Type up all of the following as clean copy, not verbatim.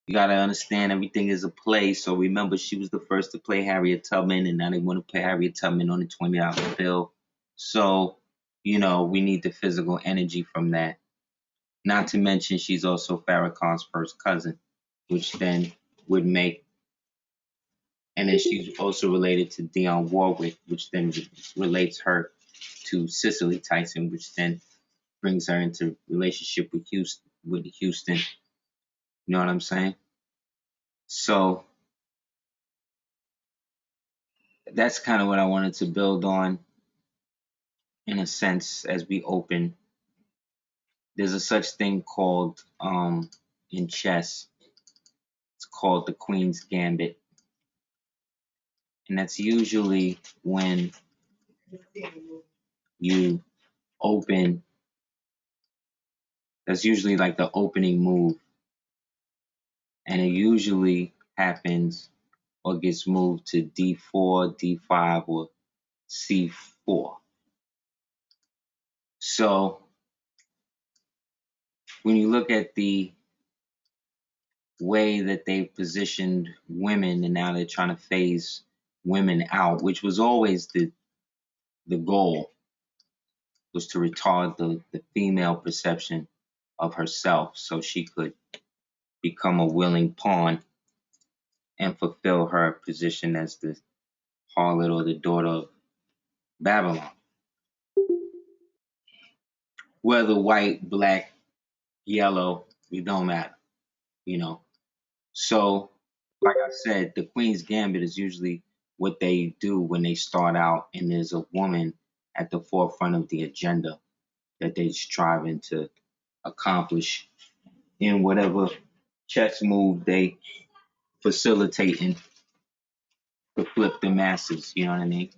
You gotta understand everything is a play. So remember, she was the first to play Harriet Tubman, and now they want to play Harriet Tubman on the $20 bill. So, we need the physical energy from that. Not to mention, she's also Farrakhan's first cousin, which then would make, and then she's also related to Dionne Warwick, which then relates her to Cicely Tyson, which then brings her into relationship with Houston. You know what I'm saying? So that's kind of what I wanted to build on, in a sense, as we open. There's a such thing called, in chess, it's called the Queen's Gambit. And that's usually when you open, that's usually like the opening move. And it usually happens or gets moved to D4, D5, or C4. So when you look at the way that they positioned women, and now they're trying to phase women out, which was always the goal, was to retard the female perception of herself so she could become a willing pawn and fulfill her position as the harlot or the daughter of Babylon. Whether white, black, yellow, it don't matter, So, like I said, the Queen's Gambit is usually what they do when they start out, and there's a woman at the forefront of the agenda that they're striving to accomplish in whatever chess move they facilitating to flip the masses. You know what I mean?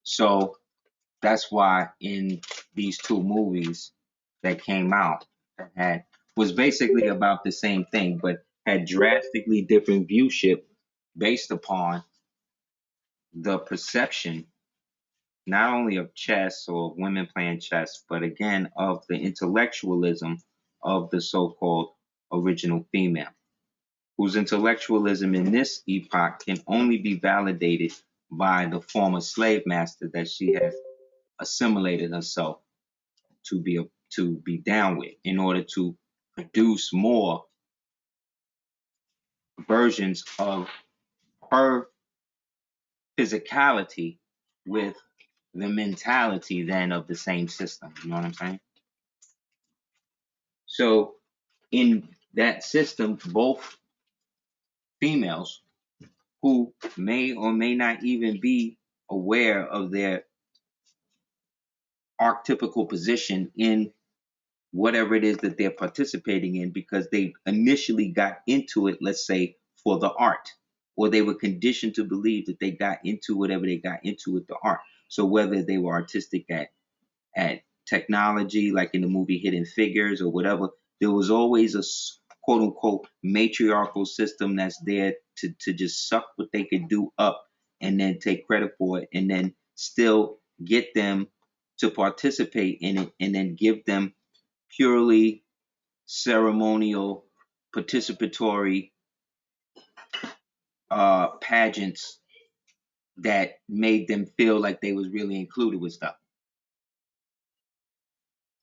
So that's why in these two movies that came out that was basically about the same thing, but had drastically different viewship based upon the perception not only of chess or women playing chess, but again of the intellectualism of the so-called original female, whose intellectualism in this epoch can only be validated by the former slave master that she has assimilated herself to be down with, in order to produce more versions of her physicality with the mentality then of the same system. You know what I'm saying? So in that system, both females, who may or may not even be aware of their archetypical position in whatever it is that they're participating in, because they initially got into it, let's say, for the art, or they were conditioned to believe that they got into whatever they got into with the art. So whether they were artistic at technology, like in the movie Hidden Figures or whatever, there was always a quote unquote matriarchal system that's there to just suck what they could do up and then take credit for it, and then still get them to participate in it, and then give them purely ceremonial, participatory pageants that made them feel like they was really included with stuff.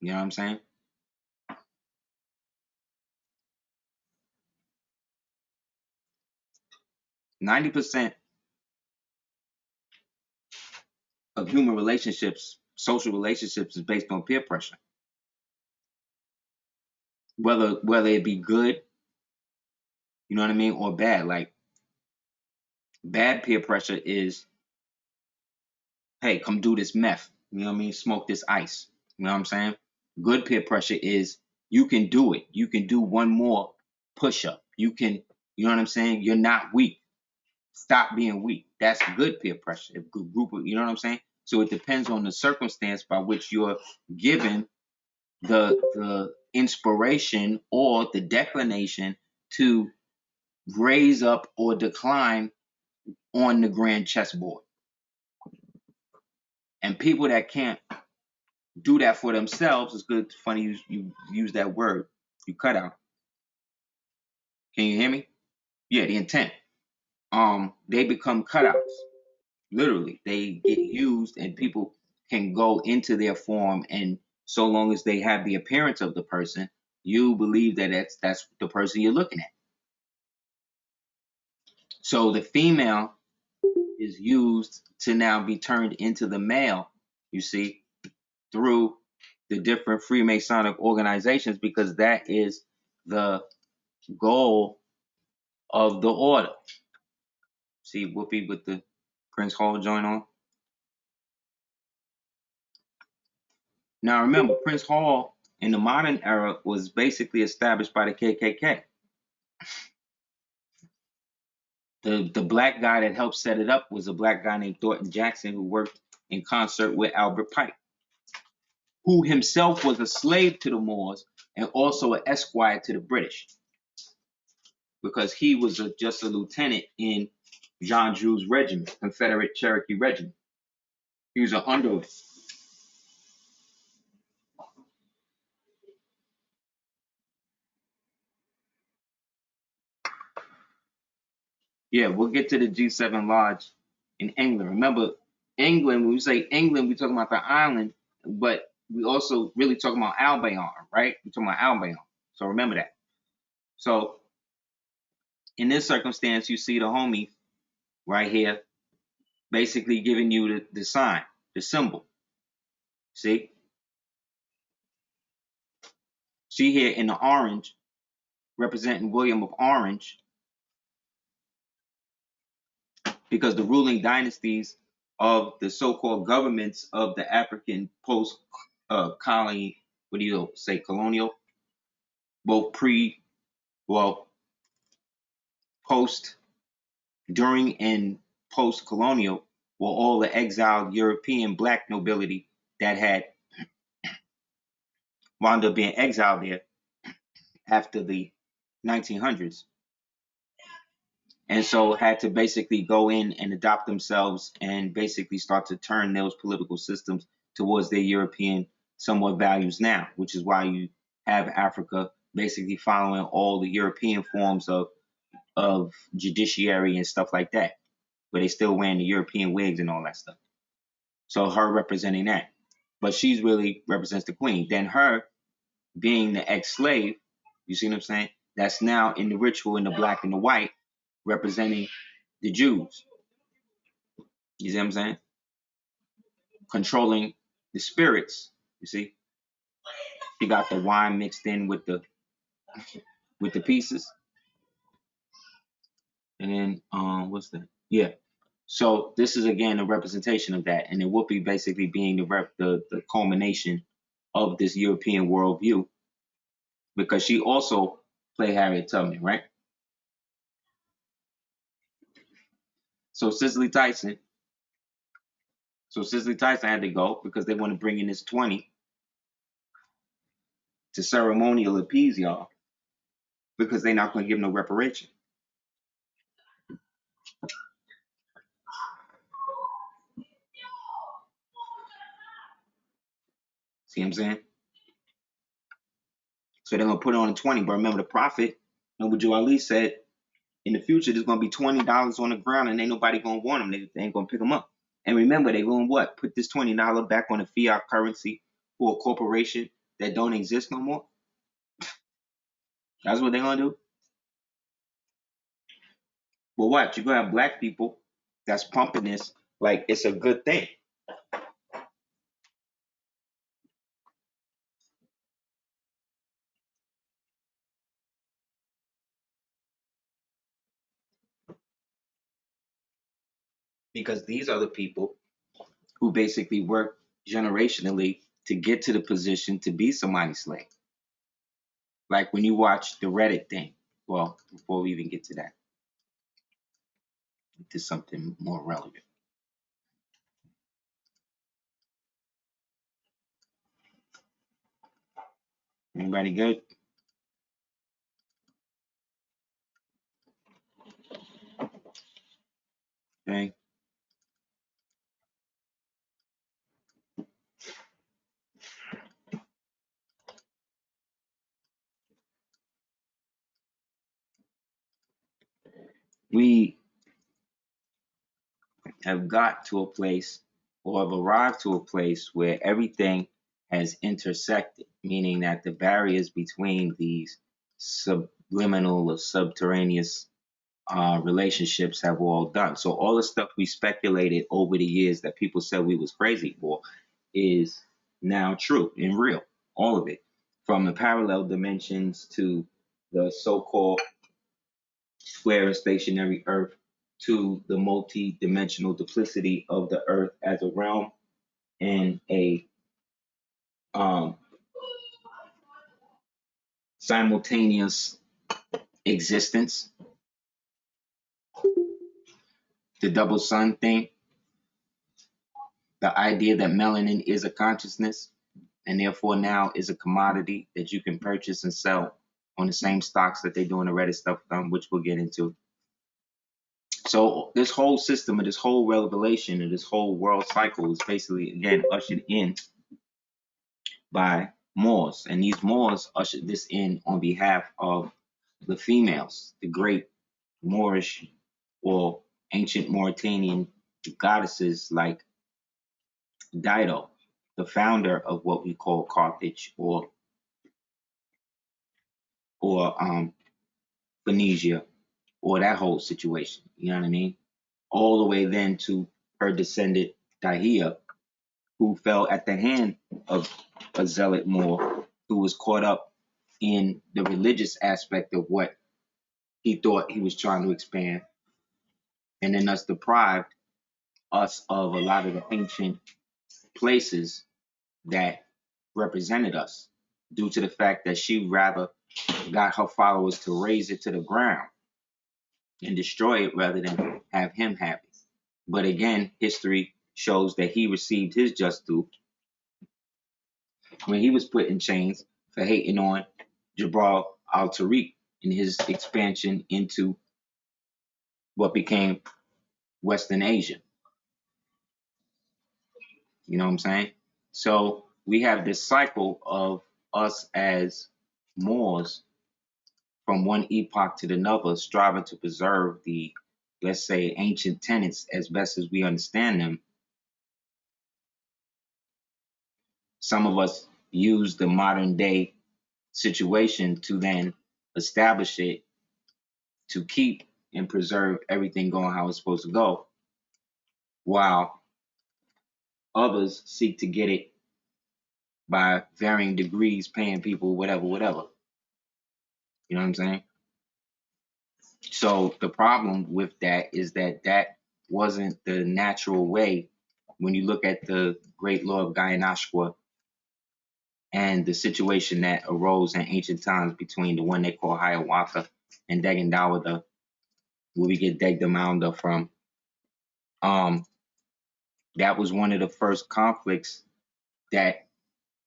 You know what I'm saying? %90 of human relationships, social relationships, is based on peer pressure. Whether it be good, you know what I mean, or bad. Like, bad peer pressure is, hey, come do this meth. You know what I mean? Smoke this ice. You know what I'm saying? Good peer pressure is, you can do it. You can do one more push up. You can, you know what I'm saying? You're not weak. Stop being weak. That's good peer pressure. If good group of, you know what I'm saying? So it depends on the circumstance by which you're given the inspiration or the declination to raise up or decline on the grand chessboard. And people that can't do that for themselves, it's good, funny you use that word, you cut out. Can you hear me? Yeah, the intent. They become cutouts. Literally, they get used, and people can go into their form, and so long as they have the appearance of the person, you believe that that's the person you're looking at. So the female is used to now be turned into the male, you see, through the different Freemasonic organizations, because that is the goal of the order. See Whoopi with the Prince Hall joint on. Now remember, Prince Hall in the modern era was basically established by the KKK. The black guy that helped set it up was a black guy named Thornton Jackson, who worked in concert with Albert Pike, who himself was a slave to the Moors and also an esquire to the British, because he was just a lieutenant in John Drew's regiment, Confederate Cherokee Regiment. He was an underling. Yeah, we'll get to the G7 Lodge in England. Remember, England, when we say England, we're talking about the island, but we also really talking about Albion, right? We're talking about Albion. So remember that. So in this circumstance, you see the homie right here basically giving you the sign, the symbol. See? See here in the orange, representing William of Orange, because the ruling dynasties of the so-called governments of the African post colony, what do you say, colonial, both post, during, and post-colonial, were all the exiled European black nobility that had wound up being exiled there after the 1900s. And so had to basically go in and adopt themselves and basically start to turn those political systems towards their European somewhat values now, which is why you have Africa basically following all the European forms of judiciary and stuff like that, but they still wearing the European wigs and all that stuff. So her representing that, but she's really represents the queen. Then her being the ex-slave, you see what I'm saying? That's now in the ritual in the black and the white, representing the Jews. You see what I'm saying? Controlling the spirits. You see, you got the wine mixed in with the pieces, and then what's that? Yeah. So this is again a representation of that, and it will be basically being the culmination of this European worldview, because she also played Harriet Tubman, right? So Cicely Tyson. So Cicely Tyson had to go because they want to bring in this 20 to ceremonial appease y'all, because they're not going to give no reparation. See what I'm saying? So they're gonna put it on a 20. But remember the prophet, Noble Joe Ali said, in the future there's gonna be $20 on the ground and ain't nobody gonna want them. They ain't gonna pick them up. And remember, they're gonna what? Put this $20 back on the fiat currency for a corporation that don't exist no more. That's what they're gonna do. But what? You're gonna have black people that's pumping this like it's a good thing. Because these are the people who basically work generationally to get to the position to be somebody's slave. Like when you watch the Reddit thing. Well, before we even get to that, to something more relevant. Anybody good? Okay. we have got to a place or have arrived to a place where everything has intersected, meaning that the barriers between these subliminal or subterraneous relationships have all done. So all the stuff we speculated over the years that people said we was crazy for is now true and real. All of it, from the parallel dimensions to the so-called square and stationary Earth to the multi-dimensional duplicity of the Earth as a realm and a um, simultaneous existence, the double sun thing, the idea that melanin is a consciousness and therefore now is a commodity that you can purchase and sell on the same stocks that they do in the Reddit stuff, which we'll get into. So this whole system of this whole revelation of this whole world cycle is basically, again, ushered in by Moors. And these Moors ushered this in on behalf of the females, the great Moorish or ancient Mauritanian goddesses like Dido, the founder of what we call Carthage or Phoenicia, or that whole situation. You know what I mean? All the way then to her descendant Dahlia, who fell at the hand of a zealot Moor who was caught up in the religious aspect of what he thought he was trying to expand, and then thus deprived us of a lot of the ancient places that represented us due to the fact that she rather got her followers to raise it to the ground and destroy it rather than have him have it. But again, history shows that he received his just due when he was put in chains for hating on Jabal al-Tariq in his expansion into what became Western Asia. You know what I'm saying? So we have this cycle of us as Moors from one epoch to another striving to preserve the, let's say, ancient tenets as best as we understand them. Some of us use the modern day situation to then establish it to keep and preserve everything going how it's supposed to go, while others seek to get it by varying degrees, paying people whatever, whatever. You know what I'm saying? So the problem with that is that that wasn't the natural way when you look at the great law of Gyanashqua and the situation that arose in ancient times between the one they call Hiawatha and Degandawada, where we get Degdamanda from. That was one of the first conflicts that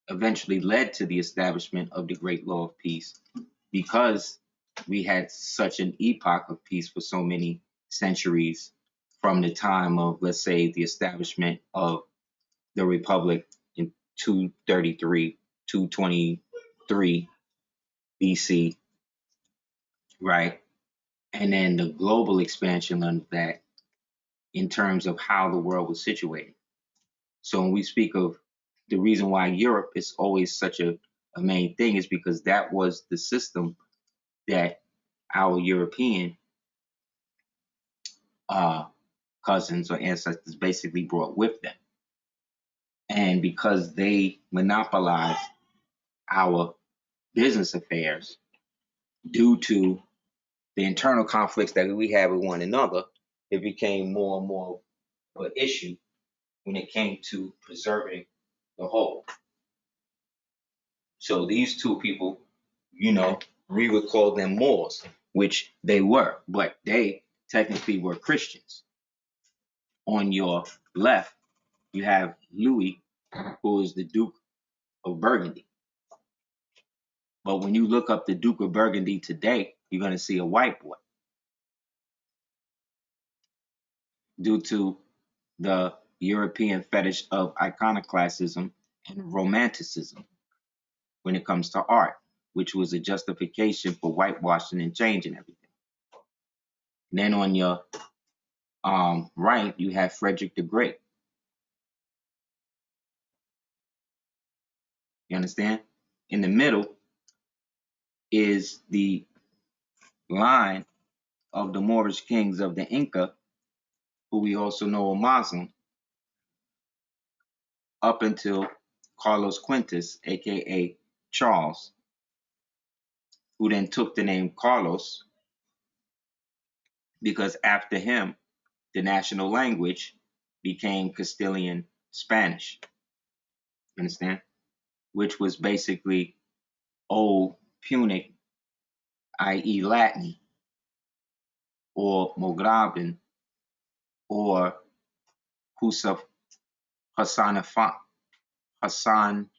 eventually led to the establishment of the Great Law of Peace, because we had such an epoch of peace for so many centuries from the time of, let's say, the establishment of the Republic in 233, 223 BC, right? And then the global expansion of that in terms of how the world was situated. So when we speak of the reason why Europe is always such a main thing is because that was the system that our European cousins or ancestors basically brought with them. And because they monopolized our business affairs due to the internal conflicts that we had with one another, it became more and more of an issue when it came to preserving the whole. So these two people, we would call them Moors, which they were, but they technically were Christians. On your left, you have Louis, who is the Duke of Burgundy. But when you look up the Duke of Burgundy today, you're going to see a white boy due to the European fetish of iconoclasm and romanticism when it comes to art, which was a justification for whitewashing and changing everything. And then on your right, you have Frederick the Great. You understand? In the middle is the line of the Moorish kings of the Inca, who we also know are Muslim, up until Carlos Quintus, aka Charles, who then took the name Carlos because after him, the national language became Castilian Spanish. You understand? Which was basically Old Punic, i.e., Latin, or Mograban, or Husaf Hassanifa, Hassanifa,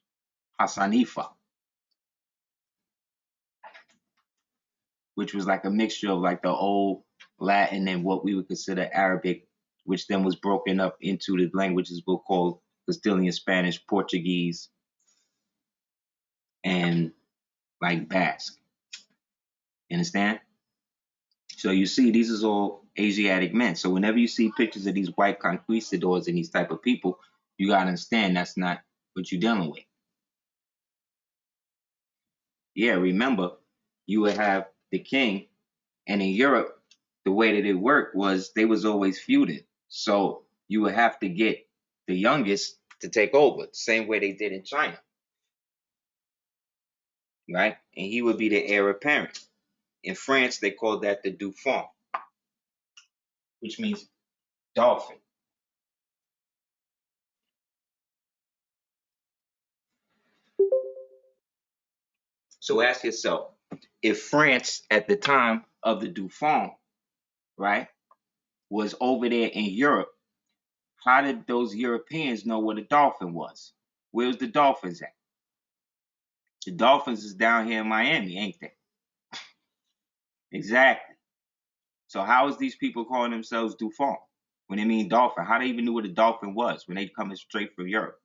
which was like a mixture of like the old Latin and what we would consider Arabic, which then was broken up into the languages we'll call Castilian Spanish, Portuguese, and like Basque. You understand? So you see, these is all Asiatic men. So whenever you see pictures of these white conquistadors and these type of people, you gotta understand that's not what you're dealing with. Yeah, remember, you would have the king, and in Europe, the way that it worked was they was always feuded. So you would have to get the youngest to take over, same way they did in China, right? And he would be the heir apparent. In France, they called that the Dauphin, which means dolphin. So ask yourself, if France at the time of the Dauphin, right, was over there in Europe, how did those Europeans know what a dolphin was? Where's the dolphins at? The dolphins is down here in Miami, ain't they? Exactly. So how is these people calling themselves Dauphin when they mean dolphin? How they even knew what a dolphin was when they coming straight from Europe?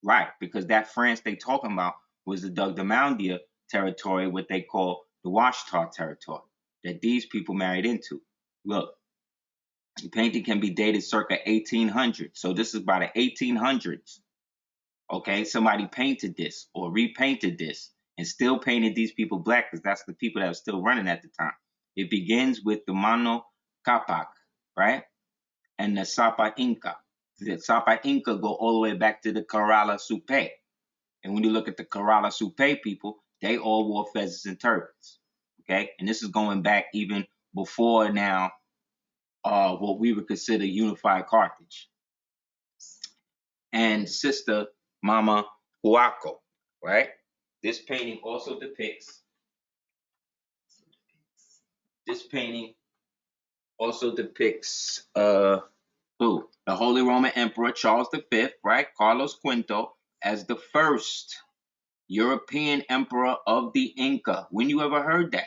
Right, because that France they talking about was the Dugdamandia territory, what they call the Washtar territory, that these people married into. Look, the painting can be dated circa 1800. So this is by the 1800s. Okay, somebody painted this or repainted this and still painted these people black because that's the people that were still running at the time. It begins with the Mano Capac, right? And the Sapa Inca. The Sapa Inca go all the way back to the Kerala Supe. And when you look at the Kerala Supe people, they all wore feathers and turbans. Okay, and this is going back even before now what we would consider unified Carthage. And Sister Mama Huaco, right? This painting also depicts, this painting also depicts who? The Holy Roman Emperor Charles V, right? Carlos Quinto, as the first European emperor of the Inca. When you ever heard that?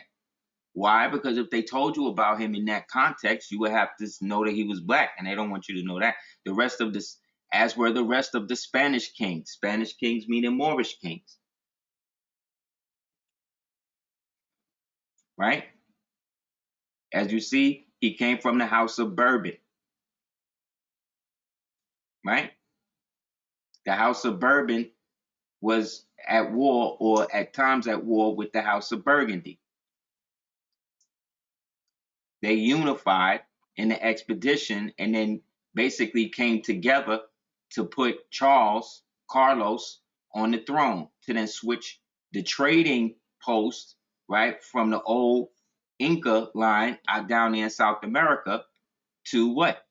Why? Because if they told you about him in that context, you would have to know that he was black, and they don't want you to know that. The rest of this, as were the rest of the Spanish kings. Spanish kings meaning Moorish kings, right? As you see, he came from the house of Bourbon, right? The house of Bourbon was at war or at times at war with the house of Burgundy. They unified in the expedition and then basically came together to put Carlos on the throne to then switch the trading post, right, from the old Inca line out down there in South America to what?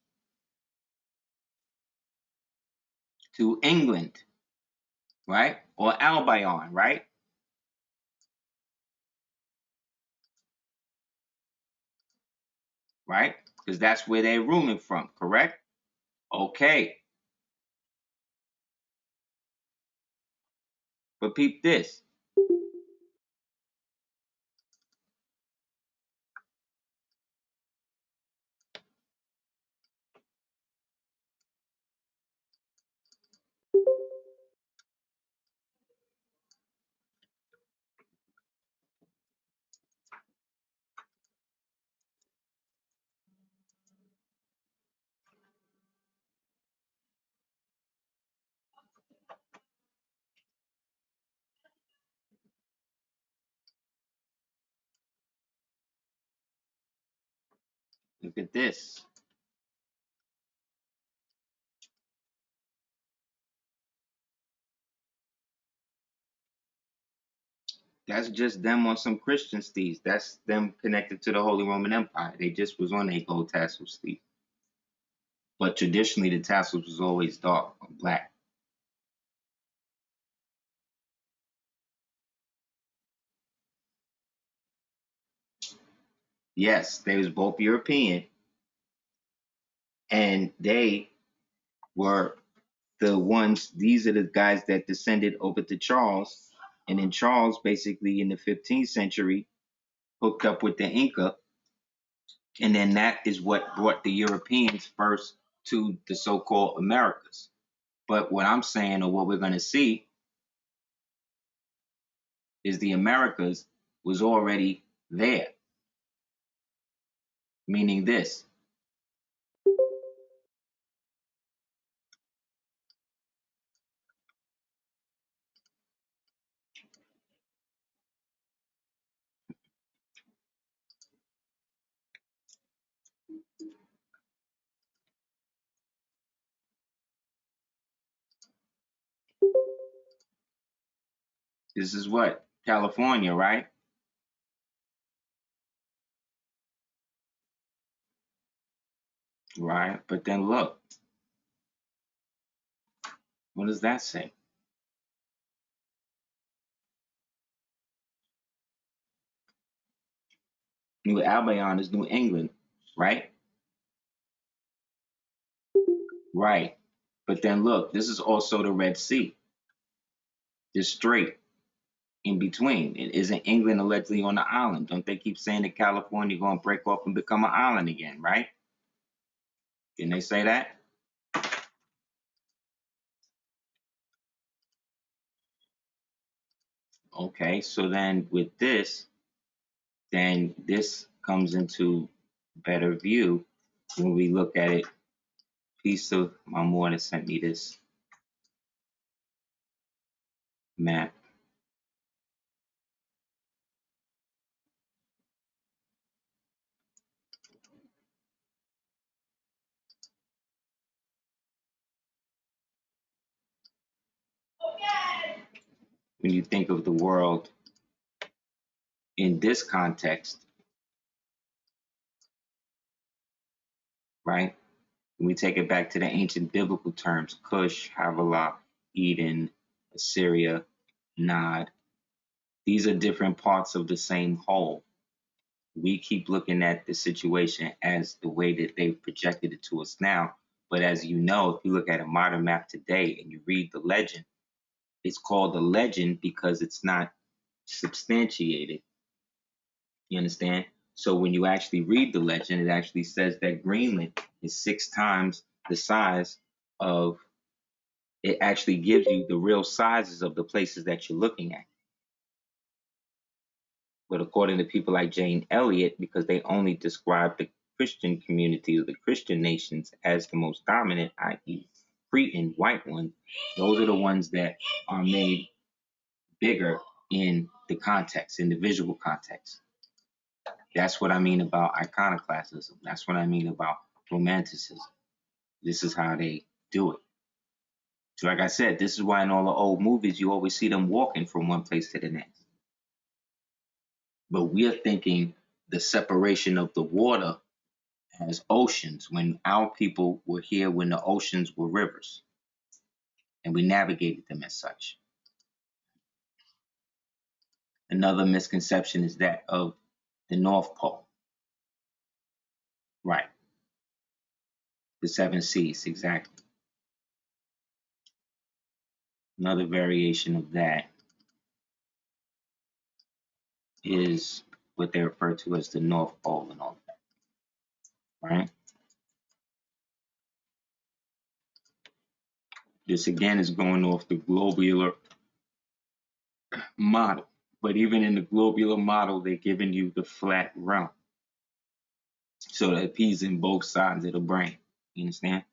To England, right? Or Albion, right? Right? Because that's where they're ruling from, correct? Okay. But peep this. Look at this. That's just them on some Christian steeds. That's them connected to the Holy Roman Empire. They just was on a gold tassel steed. But traditionally, the tassels was always dark or black. Yes, they was both European, and they were the ones. These are the guys that descended over to Charles, and then Charles, basically in the 15th century, hooked up with the Inca, and then that is what brought the Europeans first to the so-called Americas. But what I'm saying, or what we're going to see, is the Americas was already there. Meaning this. This is what? California, right? Right. But then look, what does that say? New Albion is New England, right? Right. But then look, this is also the Red Sea. Just straight in between. It isn't England allegedly on the island. Don't they keep saying that California going to break off and become an island again, right? Didn't they say that? Okay, so then with this, then this comes into better view when we look at it. Piece of my mortar sent me this map. When you think of the world in this context, right? When we take it back to the ancient biblical terms, Cush, Havilah, Eden, Assyria, Nod, these are different parts of the same whole. We keep looking at the situation as the way that they've projected it to us now. But as you know, if you look at a modern map today and you read the legend, it's called a legend because it's not substantiated. You understand? So when you actually read the legend, it actually says that Greenland is 6 times the size of, it actually gives you the real sizes of the places that you're looking at. But according to people like Jane Elliott, because they only describe the Christian community or the Christian nations as the most dominant, i.e. Cretan white ones, those are the ones that are made bigger in the context, in the visual context. That's what I mean about iconoclasm. That's what I mean about romanticism. This is how they do it. So like I said, this is why in all the old movies you always see them walking from one place to the next. But we are thinking the separation of the water as oceans when our people were here when the oceans were rivers and we navigated them as such. Another misconception is that of the North Pole. Right. The 7 seas, exactly. Another variation of that is what they refer to as the North Pole and all that. Right? This again is going off the globular model. But even in the globular model, they're giving you the flat realm. So that appeasing both sides of the brain. You understand?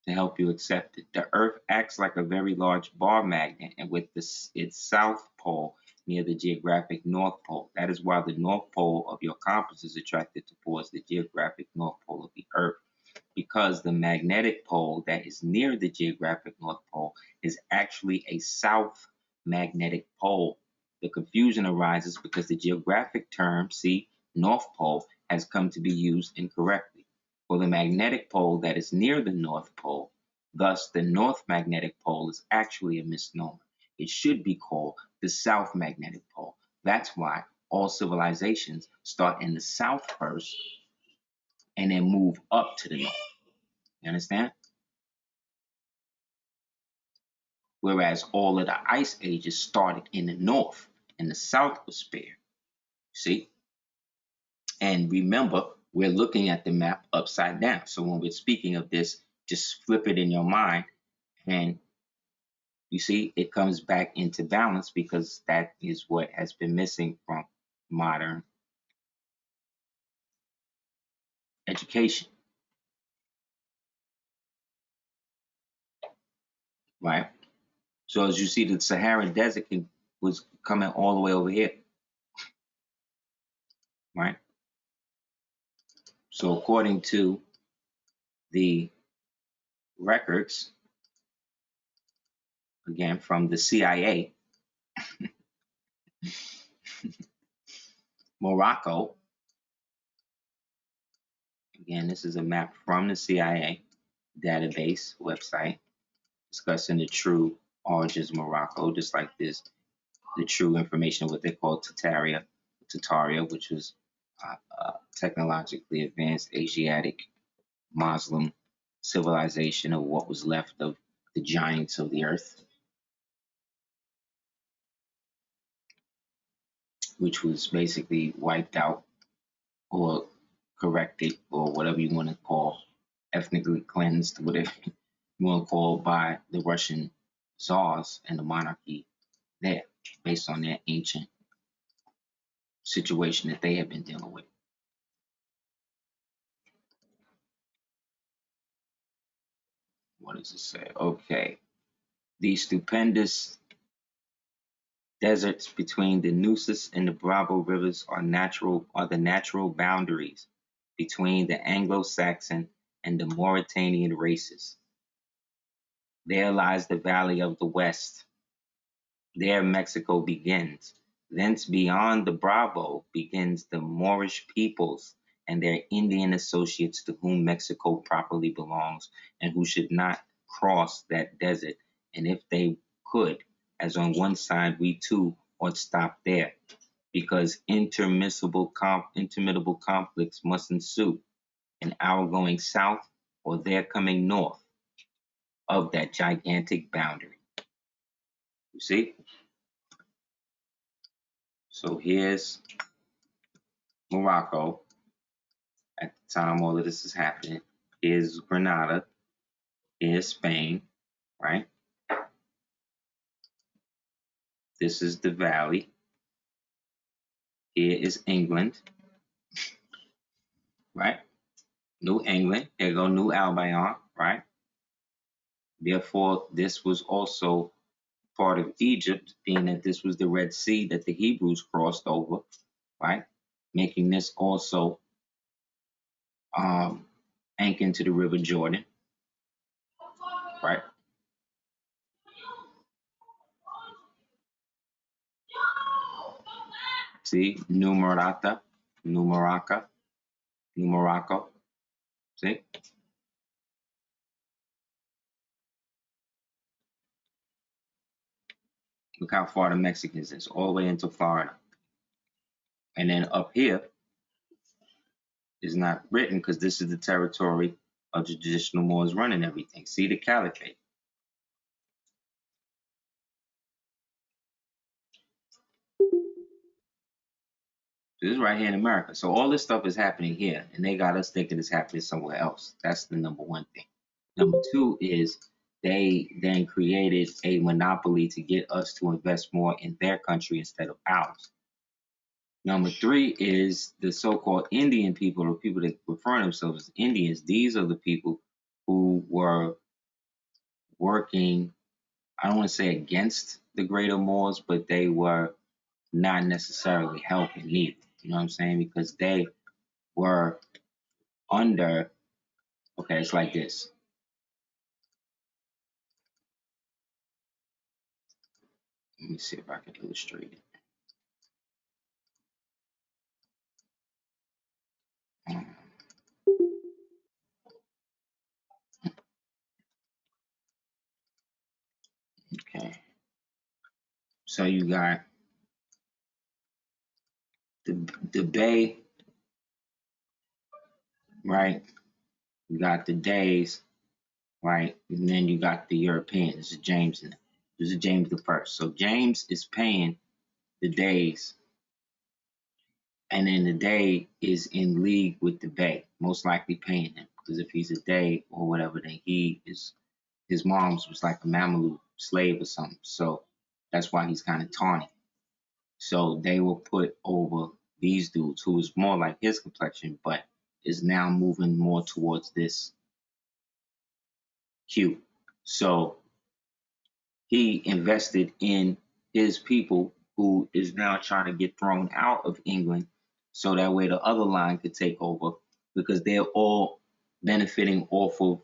To help you accept it. The Earth acts like a very large bar magnet, and with its south pole near the geographic North Pole. That is why the North Pole of your compass is attracted towards the geographic North Pole of the Earth, because the magnetic pole that is near the geographic North Pole is actually a south magnetic pole. The confusion arises because the geographic term, see, North Pole, has come to be used incorrectly. For the magnetic pole that is near the North Pole, thus the North Magnetic Pole is actually a misnomer. It should be called the South Magnetic Pole. That's why all civilizations start in the south first and then move up to the north. You understand? Whereas all of the ice ages started in the north and the south was spared. See? And remember, we're looking at the map upside down. So when we're speaking of this, just flip it in your mind, and you see it comes back into balance, because that is what has been missing from modern education, right? So as you see, the Saharan Desert was coming all the way over here, right? So according to the records, again from the CIA, Morocco, again, this is a map from the CIA database website discussing the true origins of Morocco, just like this, the true information of what they call Tartaria, which was technologically advanced Asiatic Muslim civilization of what was left of the giants of the earth, which was basically wiped out or corrected, or whatever you want to call, ethnically cleansed, whatever you want to call, by the Russian czars and the monarchy there, based on their ancient situation that they have been dealing with. What does it say? Okay. The stupendous deserts between the Nueces and the Bravo rivers are the natural boundaries between the Anglo-Saxon and the Mauritanian races. There lies the Valley of the West. There Mexico begins. Thence beyond the Bravo begins the Moorish peoples and their Indian associates, to whom Mexico properly belongs, and who should not cross that desert. And if they could, as on one side, we too ought stop there, because interminable conflicts must ensue, in our going south or their coming north of that gigantic boundary. You see? So here's Morocco at the time all of this is happening. Here's Grenada. Here's Spain, right? This is the valley. Here is England, right? New England. Here go New Albion, right? Therefore, this was also part of Egypt, being that this was the Red Sea that the Hebrews crossed over, right? Making this also anchored to the River Jordan, right? See, New Morocco. See? Look how far the Mexicans is, all the way into Florida. And then up here is not written, because this is the territory of the traditional Moors running everything. See the caliphate. This is right here in America. So all this stuff is happening here, and they got us thinking it's happening somewhere else. That's the number one thing. Number two is they then created a monopoly to get us to invest more in their country instead of ours. Number three is the so-called Indian people, or people that refer themselves as Indians. These are the people who were working, I don't want to say against the greater Moors, but they were not necessarily helping neither. You know what I'm saying? Because they were under, okay, it's like this. Let me see if I can illustrate it. Okay. So you got the Bay, right? You got the Days, right? And then you got the Europeans. This is James. This is James the First. So James is paying the Days, and then the Day is in league with the Bay, most likely paying him. Because if he's a Day or whatever, then his mom's was like a Mameluke slave or something. So that's why he's kind of tawny. So they will put over these dudes who is more like his complexion, but is now moving more towards this hue. So he invested in his people who is now trying to get thrown out of England so that way the other line could take over because they're all benefiting off of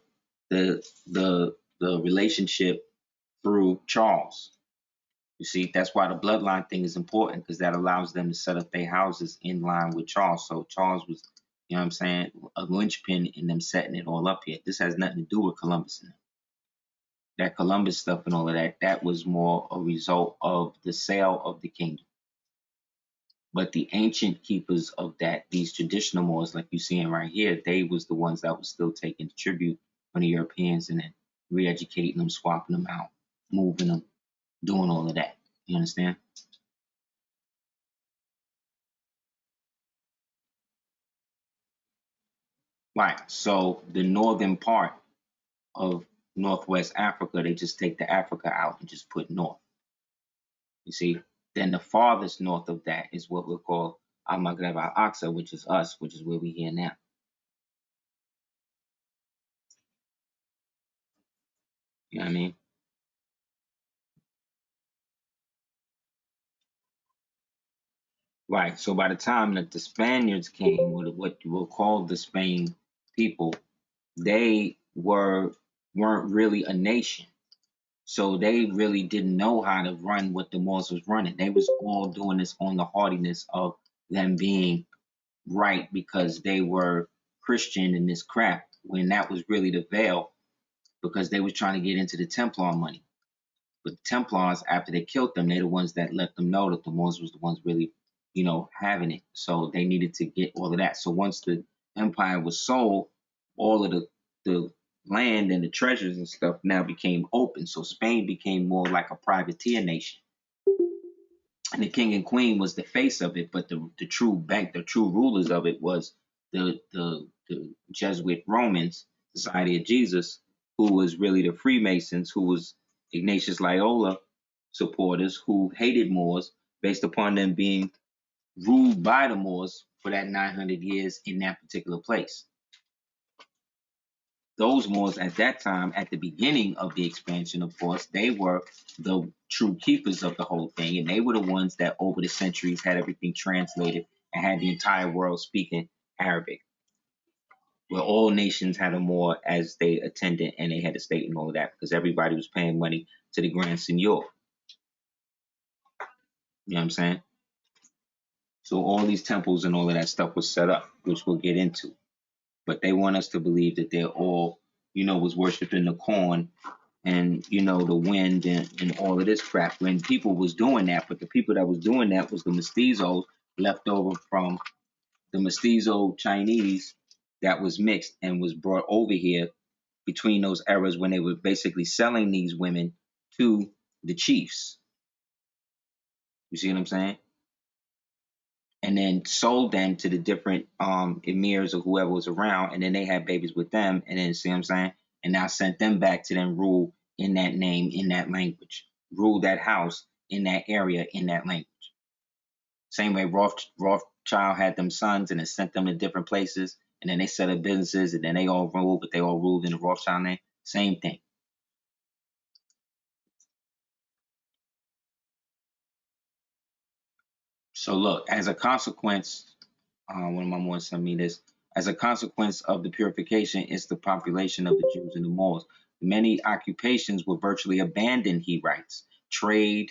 the relationship through Charles. You see, that's why the bloodline thing is important because that allows them to set up their houses in line with Charles. So Charles was, you know what I'm saying, a linchpin in them setting it all up here. This has nothing to do with Columbus and them. That Columbus stuff and all of that, that was more a result of the sale of the kingdom. But the ancient keepers of that, these traditional Moors, like you're seeing right here, they was the ones that was still taking tribute from the Europeans and then re-educating them, swapping them out, moving them, doing all of that. You understand? Right. So the northern part of Northwest Africa, they just take the Africa out and just put north. You see? Then the farthest north of that is what we'll call Al-Maghreb al-Aqsa, which is us, which is where we here now. You know what I mean? Right. So by the time that the Spaniards came, what you will call the Spain people, they weren't really a nation. So they really didn't know how to run what the Moors was running. They was all doing this on the hardiness of them being right because they were Christian in this crap when that was really the veil because they was trying to get into the Templar money. But the Templars, after they killed them, they're the ones that let them know that the Moors was the ones really, having it. So they needed to get all of that. So once the empire was sold, all of the land and the treasures and stuff now became open. So Spain became more like a privateer nation. And the king and queen was the face of it, but the true bank, the true rulers of it was the Jesuit Romans, Society of Jesus, who was really the Freemasons, who was Ignatius Loyola supporters who hated Moors based upon them being ruled by the Moors for that 900 years in that particular place. Those Moors at that time, at the beginning of the expansion, of course, they were the true keepers of the whole thing. And they were the ones that over the centuries had everything translated and had the entire world speaking Arabic, where all nations had a Moor as they attendant and they had a state and all of that because everybody was paying money to the Grand Senor. You know what I'm saying? So all these temples and all of that stuff was set up, which we'll get into. But they want us to believe that they're all, was worshiping the corn and the wind and all of this crap when people was doing that, but the people that was doing that was the mestizos left over from the mestizo Chinese that was mixed and was brought over here between those eras when they were basically selling these women to the chiefs. You see what I'm saying? And then sold them to the different emirs or whoever was around, and then they had babies with them, and then see what I'm saying? And now sent them back to them rule in that name, in that language, rule that house in that area, in that language. Same way Rothschild had them sons and then sent them to different places, and then they set up businesses, and then they all ruled, but they all ruled in the Rothschild name. Same thing. So look, as a consequence, one of my Moors sent me this. As a consequence of the purification, it's the population of the Jews and the Moors. Many occupations were virtually abandoned, he writes. Trade,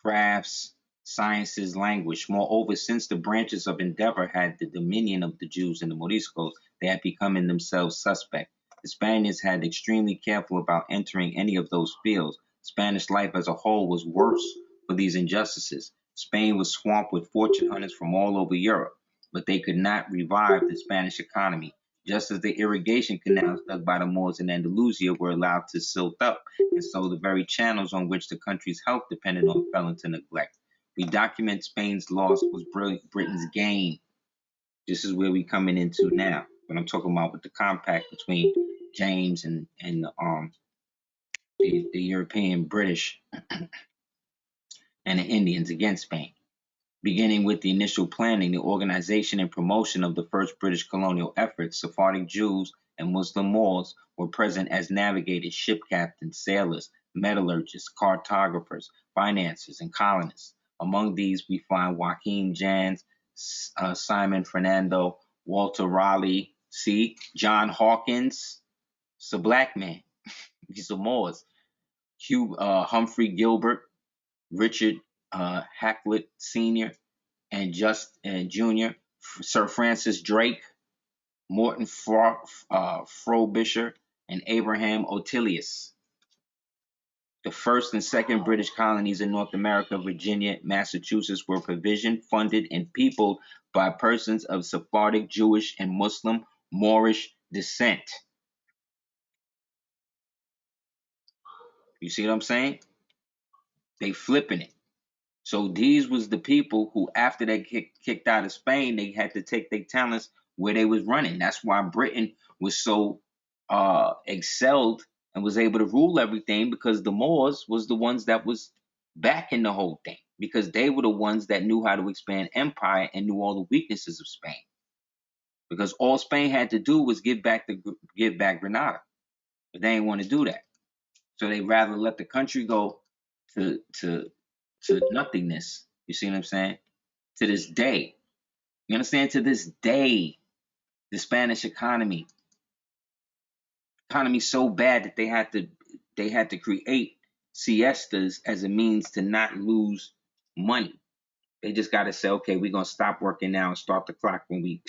crafts, sciences, language. Moreover, since the branches of endeavor had the dominion of the Jews and the Moriscos, they had become in themselves suspect. The Spaniards had extremely careful about entering any of those fields. Spanish life as a whole was worse for these injustices. Spain was swamped with fortune hunters from all over Europe, but they could not revive the Spanish economy. Just as the irrigation canals dug by the Moors in Andalusia were allowed to silt up, and so the very channels on which the country's health depended on fell into neglect. We document Spain's loss was Britain's gain. This is where we coming into now. What I'm talking about with the compact between James and the European British and the Indians against Spain. Beginning with the initial planning, the organization and promotion of the first British colonial efforts, Sephardic Jews and Muslim Moors were present as navigators, ship captains, sailors, metallurgists, cartographers, financiers, and colonists. Among these, we find Joaquin Jans, Simon Fernando, Walter Raleigh, see, John Hawkins, it's a black man, he's a Moors, Humphrey Gilbert, Richard Hakluyt Sr., and Jr., Sir Francis Drake, Morton Frobisher, and Abraham Otilius. The first and second British colonies in North America, Virginia, Massachusetts, were provisioned, funded, and peopled by persons of Sephardic, Jewish, and Muslim Moorish descent. You see what I'm saying? They flipping it. So these was the people who, after they kicked out of Spain, they had to take their talents where they was running. That's why Britain was so excelled and was able to rule everything, because the Moors was the ones that was backing the whole thing, because they were the ones that knew how to expand empire and knew all the weaknesses of Spain. Because all Spain had to do was give back Granada, but they didn't want to do that. So they rather let the country go to nothingness. You see what I'm saying? To this day, you understand? To this day, the Spanish economy so bad that they had to create siestas as a means to not lose money. They just got to say, okay, we're gonna stop working now and start the clock when we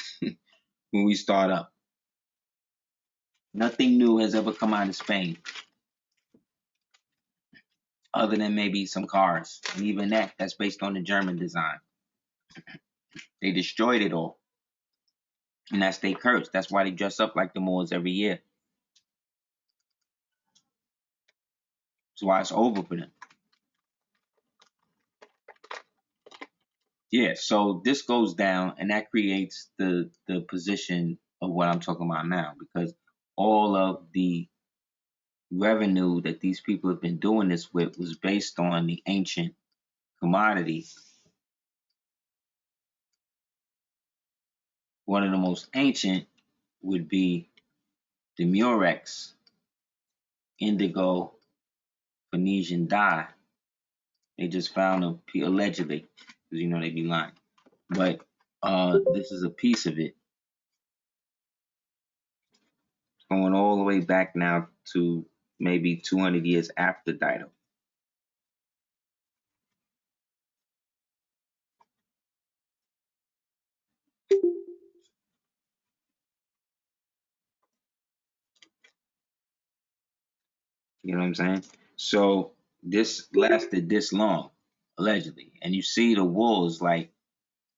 when we start up. Nothing new has ever come out of Spain, other than maybe some cars, and even that's based on the German design. They destroyed it all, and that's their curse. That's why they dress up like the Moors every year. That's why it's over for them. Yeah, so this goes down, and that creates the position of what I'm talking about now, because all of the revenue that these people have been doing this with was based on the ancient commodity. One of the most ancient would be the Murex, indigo, Phoenician dye. They just found allegedly, because you know they be lying. But this is a piece of it, going all the way back now to maybe 200 years after Dido. You know what I'm saying? So this lasted this long, allegedly. And you see the wool is like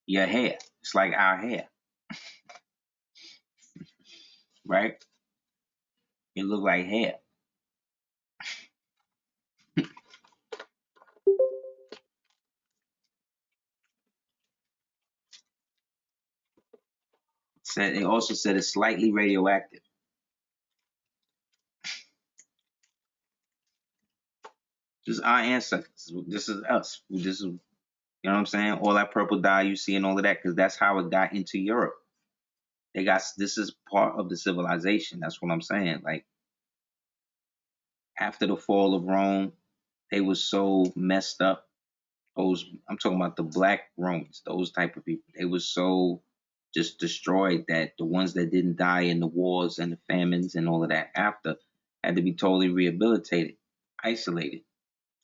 your hair. It's like our hair, right? It look like hair. Said they also said it's slightly radioactive. This is our ancestors. This is us. This is, you know what I'm saying? All that purple dye you see and all of that, because that's how it got into Europe. This is part of the civilization. That's what I'm saying. Like, after the fall of Rome, they were so messed up I'm talking about the black Romans, those type of people. They were so just destroyed that the ones that didn't die in the wars and the famines and all of that after had to be totally rehabilitated, isolated.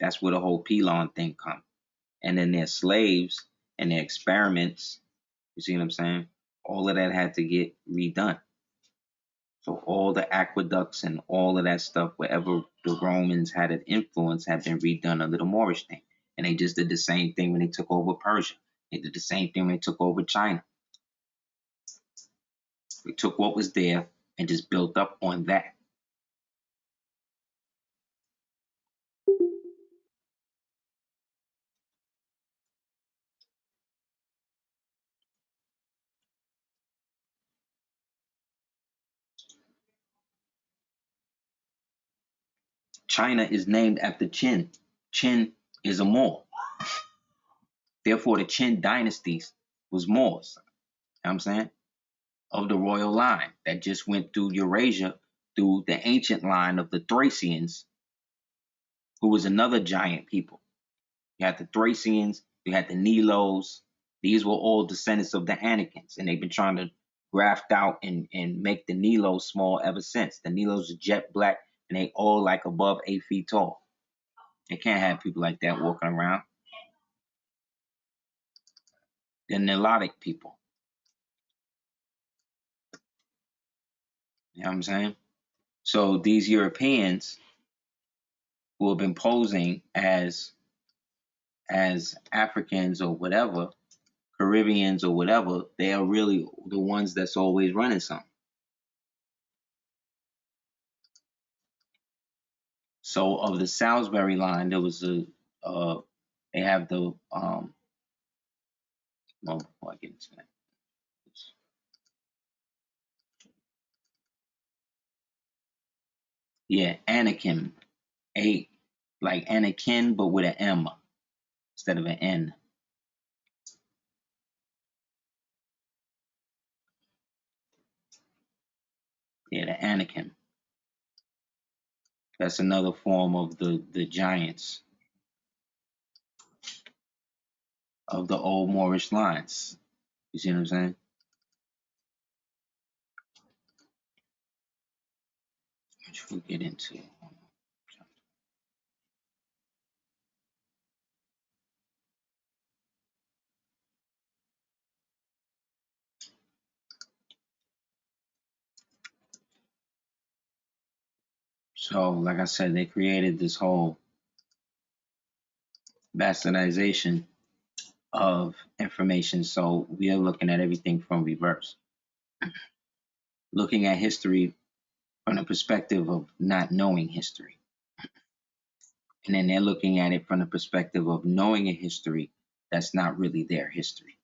That's where the whole Pelon thing come. And then their slaves and their experiments, you see what I'm saying? All of that had to get redone. So all the aqueducts and all of that stuff, wherever the Romans had an influence, had been redone under the Moorish thing. And they just did the same thing when they took over Persia. They did the same thing when they took over China. They took what was there and just built up on that. China is named after Qin. Qin is a Moor. Therefore, the Qin dynasties was Moors. You know what I'm saying? Of the royal line that just went through Eurasia through the ancient line of the Thracians, who was another giant people. You had the Thracians, you had the Nilos. These were all descendants of the Anakims, and they've been trying to graft out and make the Nilos small ever since. The Nilos are jet black, and they all like above 8 feet tall. They can't have people like that walking around. They're Nilotic people. You know what I'm saying? So these Europeans who have been posing as Africans or whatever, Caribbeans or whatever, they are really the ones that's always running something. So of the Salisbury line, there was they have the well, before I get into that, yeah, Anakin, like Anakin, but with an M instead of an N. Yeah, the Anakin. That's another form of the giants of the old Moorish lines. You see what I'm saying? Which we'll get into. So, like I said, they created this whole bastardization of information. So we are looking at everything from reverse. Looking at history from the perspective of not knowing history. And then they're looking at it from the perspective of knowing a history that's not really their history.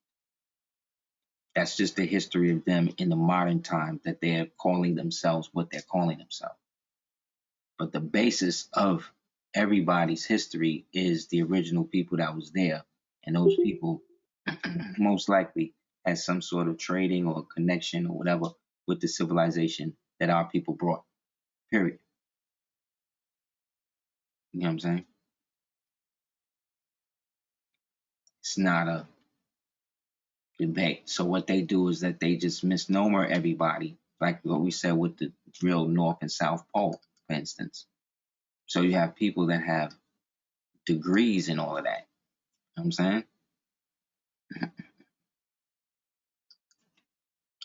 That's just the history of them in the modern time that they're calling themselves what they're calling themselves. But the basis of everybody's history is the original people that was there. And those people most likely had some sort of trading or connection or whatever with the civilization that our people brought. Period. You know what I'm saying? It's not a debate. So what they do is that they just misnomer everybody, like what we said with the real North and South Pole, for instance. So you have people that have degrees in all of that. You know what I'm saying?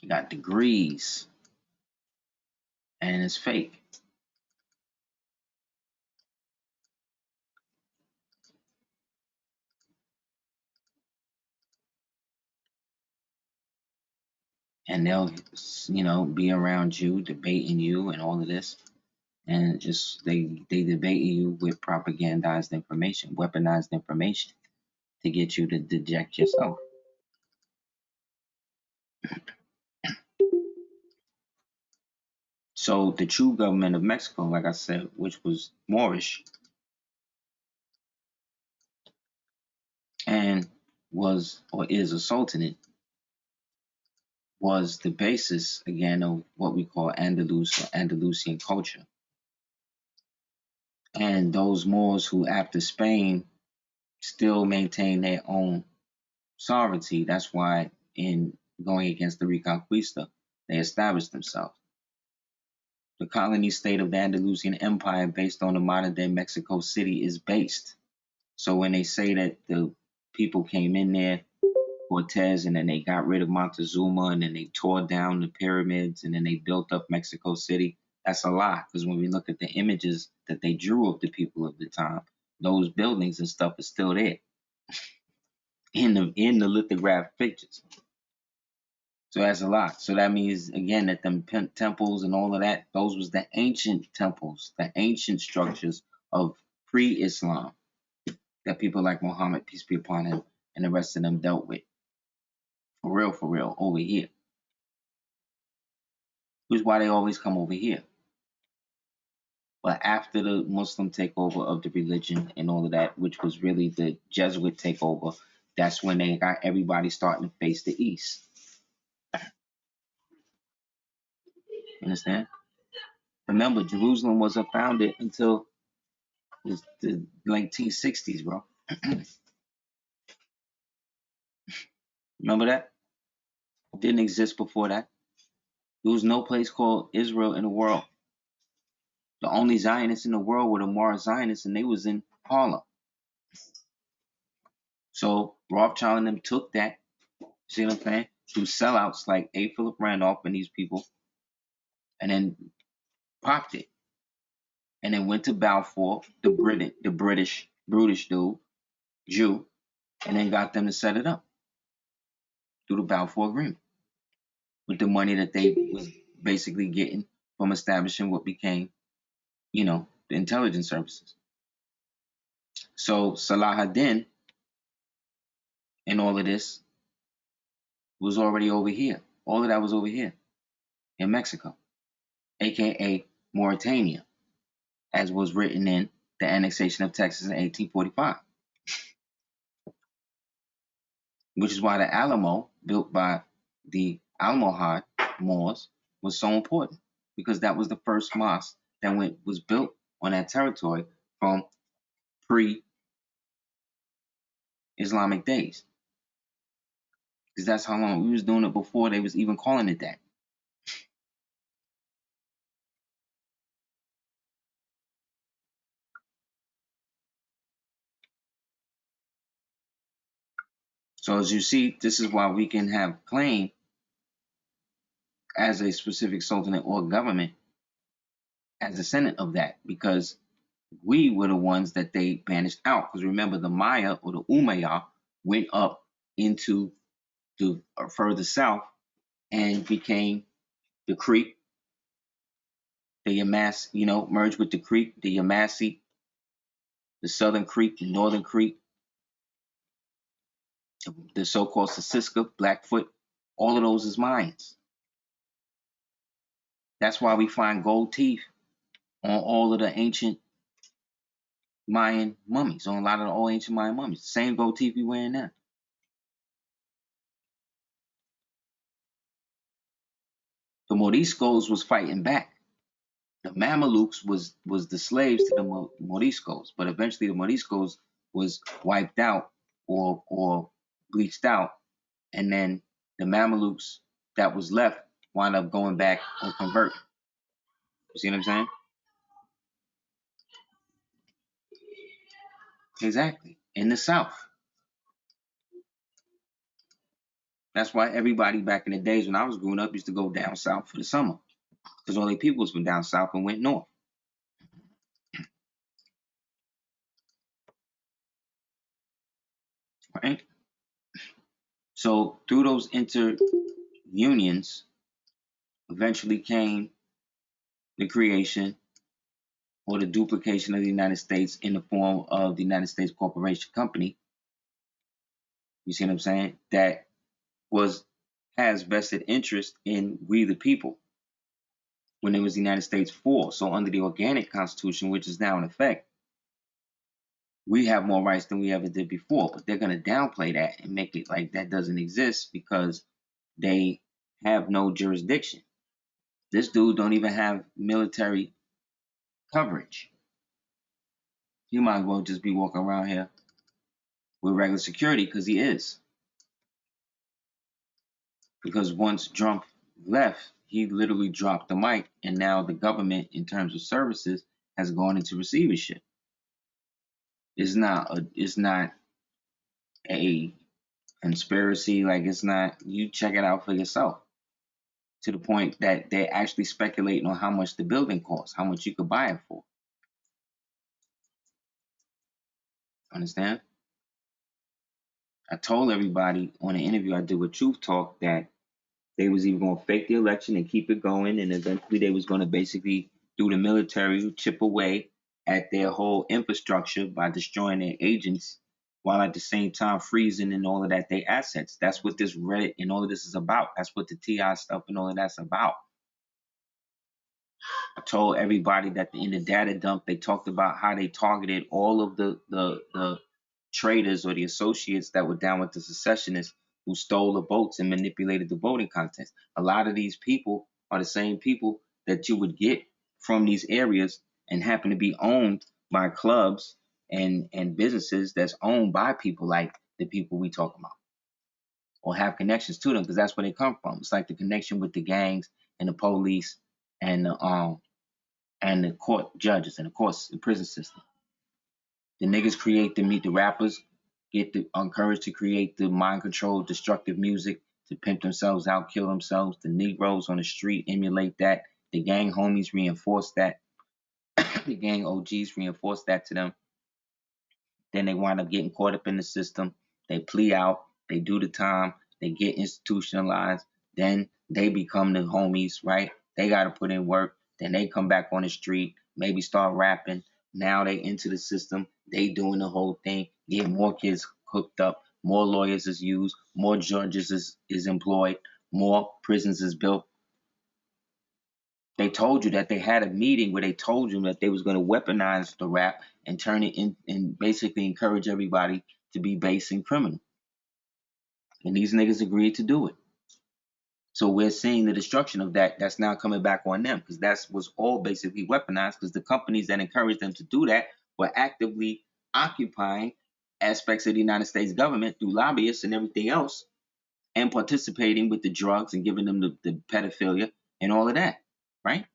You got degrees, and it's fake. And they'll, be around you, debating you, and all of this, and just they debate you with propagandized information, weaponized information, to get you to deject yourself. So the true government of Mexico, like I said, which was Moorish, and was or is a sultanate, was the basis again of what we call Andalus or Andalusian culture. And those Moors who, after Spain still maintain their own sovereignty. That's why in going against the Reconquista, they established themselves. The colony state of the Andalusian Empire, based on the modern-day Mexico City, is based. So when they say that the people came in there, Cortez, and then they got rid of Montezuma, and then they tore down the pyramids, and then they built up Mexico City, that's a lie. Because when we look at the images that they drew of the people of the time, those buildings and stuff are still there in the lithographed pictures. So that's a lot. So that means, again, that them temples and all of that, those was the ancient temples, the ancient structures of pre-Islam that people like Muhammad, peace be upon him, and the rest of them dealt with. For real, over here. Which is why they always come over here. But after the Muslim takeover of the religion and all of that, which was really the Jesuit takeover, that's when they got everybody starting to face the East. Understand? Remember, Jerusalem wasn't founded until the 1960s, bro. Remember that? It didn't exist before that. There was no place called Israel in the world. The only Zionists in the world were the Moorish Zionists, and they was in Harlem. So Rothschild and them took that, see what I'm saying, through sellouts like A. Philip Randolph and these people, and then popped it. And then went to Balfour, the British dude, Jew, and then got them to set it up through the Balfour Agreement with the money that they was basically getting from establishing what became, the intelligence services. So Salah ad-Din and all of this was already over here. All of that was over here in Mexico, aka Mauritania, as was written in the annexation of Texas in 1845. Which is why the Alamo, built by the Almohad Moors, was so important, because that was the first mosque that was built on that territory from pre-Islamic days. Because that's how long we was doing it before they was even calling it that. So as you see, this is why we can have claim as a specific sultanate or government as descendant of that, because we were the ones that they banished out. Because remember, the Maya or the Umayyad went up into the further south and became the Creek, the Yamasse, merged with the Creek, the Yamasse, the Southern Creek, the Northern Creek, the so-called Sisiska, Blackfoot, all of those is Mayans. That's why we find gold teeth on all of the ancient Mayan mummies, on a lot of the old ancient Mayan mummies. Same gold teeth we wearing now. The Moriscos was fighting back. The Mamelukes was the slaves to the Moriscos, but eventually the Moriscos was wiped out or bleached out, and then the Mamelukes that was left wound up going back or converting. You see what I'm saying? Exactly. In the South. That's why everybody back in the days when I was growing up used to go down south for the summer, because all the people was from down south and went north. Right? So through those interunions eventually came the creation or the duplication of the United States in the form of the United States Corporation Company. You see what I'm saying? That has vested interest in we the people when it was the United States for. So under the organic constitution, which is now in effect, we have more rights than we ever did before. But they're going to downplay that and make it like that doesn't exist because they have no jurisdiction. This dude don't even have military coverage. You might as well just be walking around here with regular security, because he is. Because once Trump left, he literally dropped the mic, and now the government, in terms of services, has gone into receivership. It's not a conspiracy. Like, it's not. You check it out for yourself. To the point that they're actually speculating on how much the building costs, how much you could buy it for. Understand? I told everybody on an interview I did with Truth Talk that they was even going to fake the election and keep it going, and eventually they was going to basically, through the military, chip away at their whole infrastructure by destroying their agents, while at the same time freezing and all of that, their assets. That's what this Reddit and all of this is about. That's what the TI stuff and all of that's about. I told everybody that in the data dump, they talked about how they targeted all of the traders or the associates that were down with the secessionists who stole the votes and manipulated the voting contest. A lot of these people are the same people that you would get from these areas and happen to be owned by clubs and businesses that's owned by people like the people we talk about, or have connections to them, because that's where they come from. It's like the connection with the gangs and the police and the court judges and of course the prison system. The niggas create the rappers get encouraged to create the mind controlled destructive music to pimp themselves out, kill themselves. The Negroes on the street emulate that. The gang homies reinforce that. The gang OGs reinforce that to them. Then they wind up getting caught up in the system. They plea out. They do the time. They get institutionalized. Then they become the homies, right? They got to put in work. Then they come back on the street, maybe start rapping. Now they into the system. They doing the whole thing. Get more kids hooked up. More lawyers is used. More judges is employed. More prisons is built. They told you that they had a meeting where they told you that they was going to weaponize the rap and turn it in and basically encourage everybody to be base and criminal. And these niggas agreed to do it. So we're seeing the destruction of that. That's now coming back on them, because that was all basically weaponized, because the companies that encouraged them to do that were actively occupying aspects of the United States government through lobbyists and everything else, and participating with the drugs and giving them the pedophilia and all of that, right?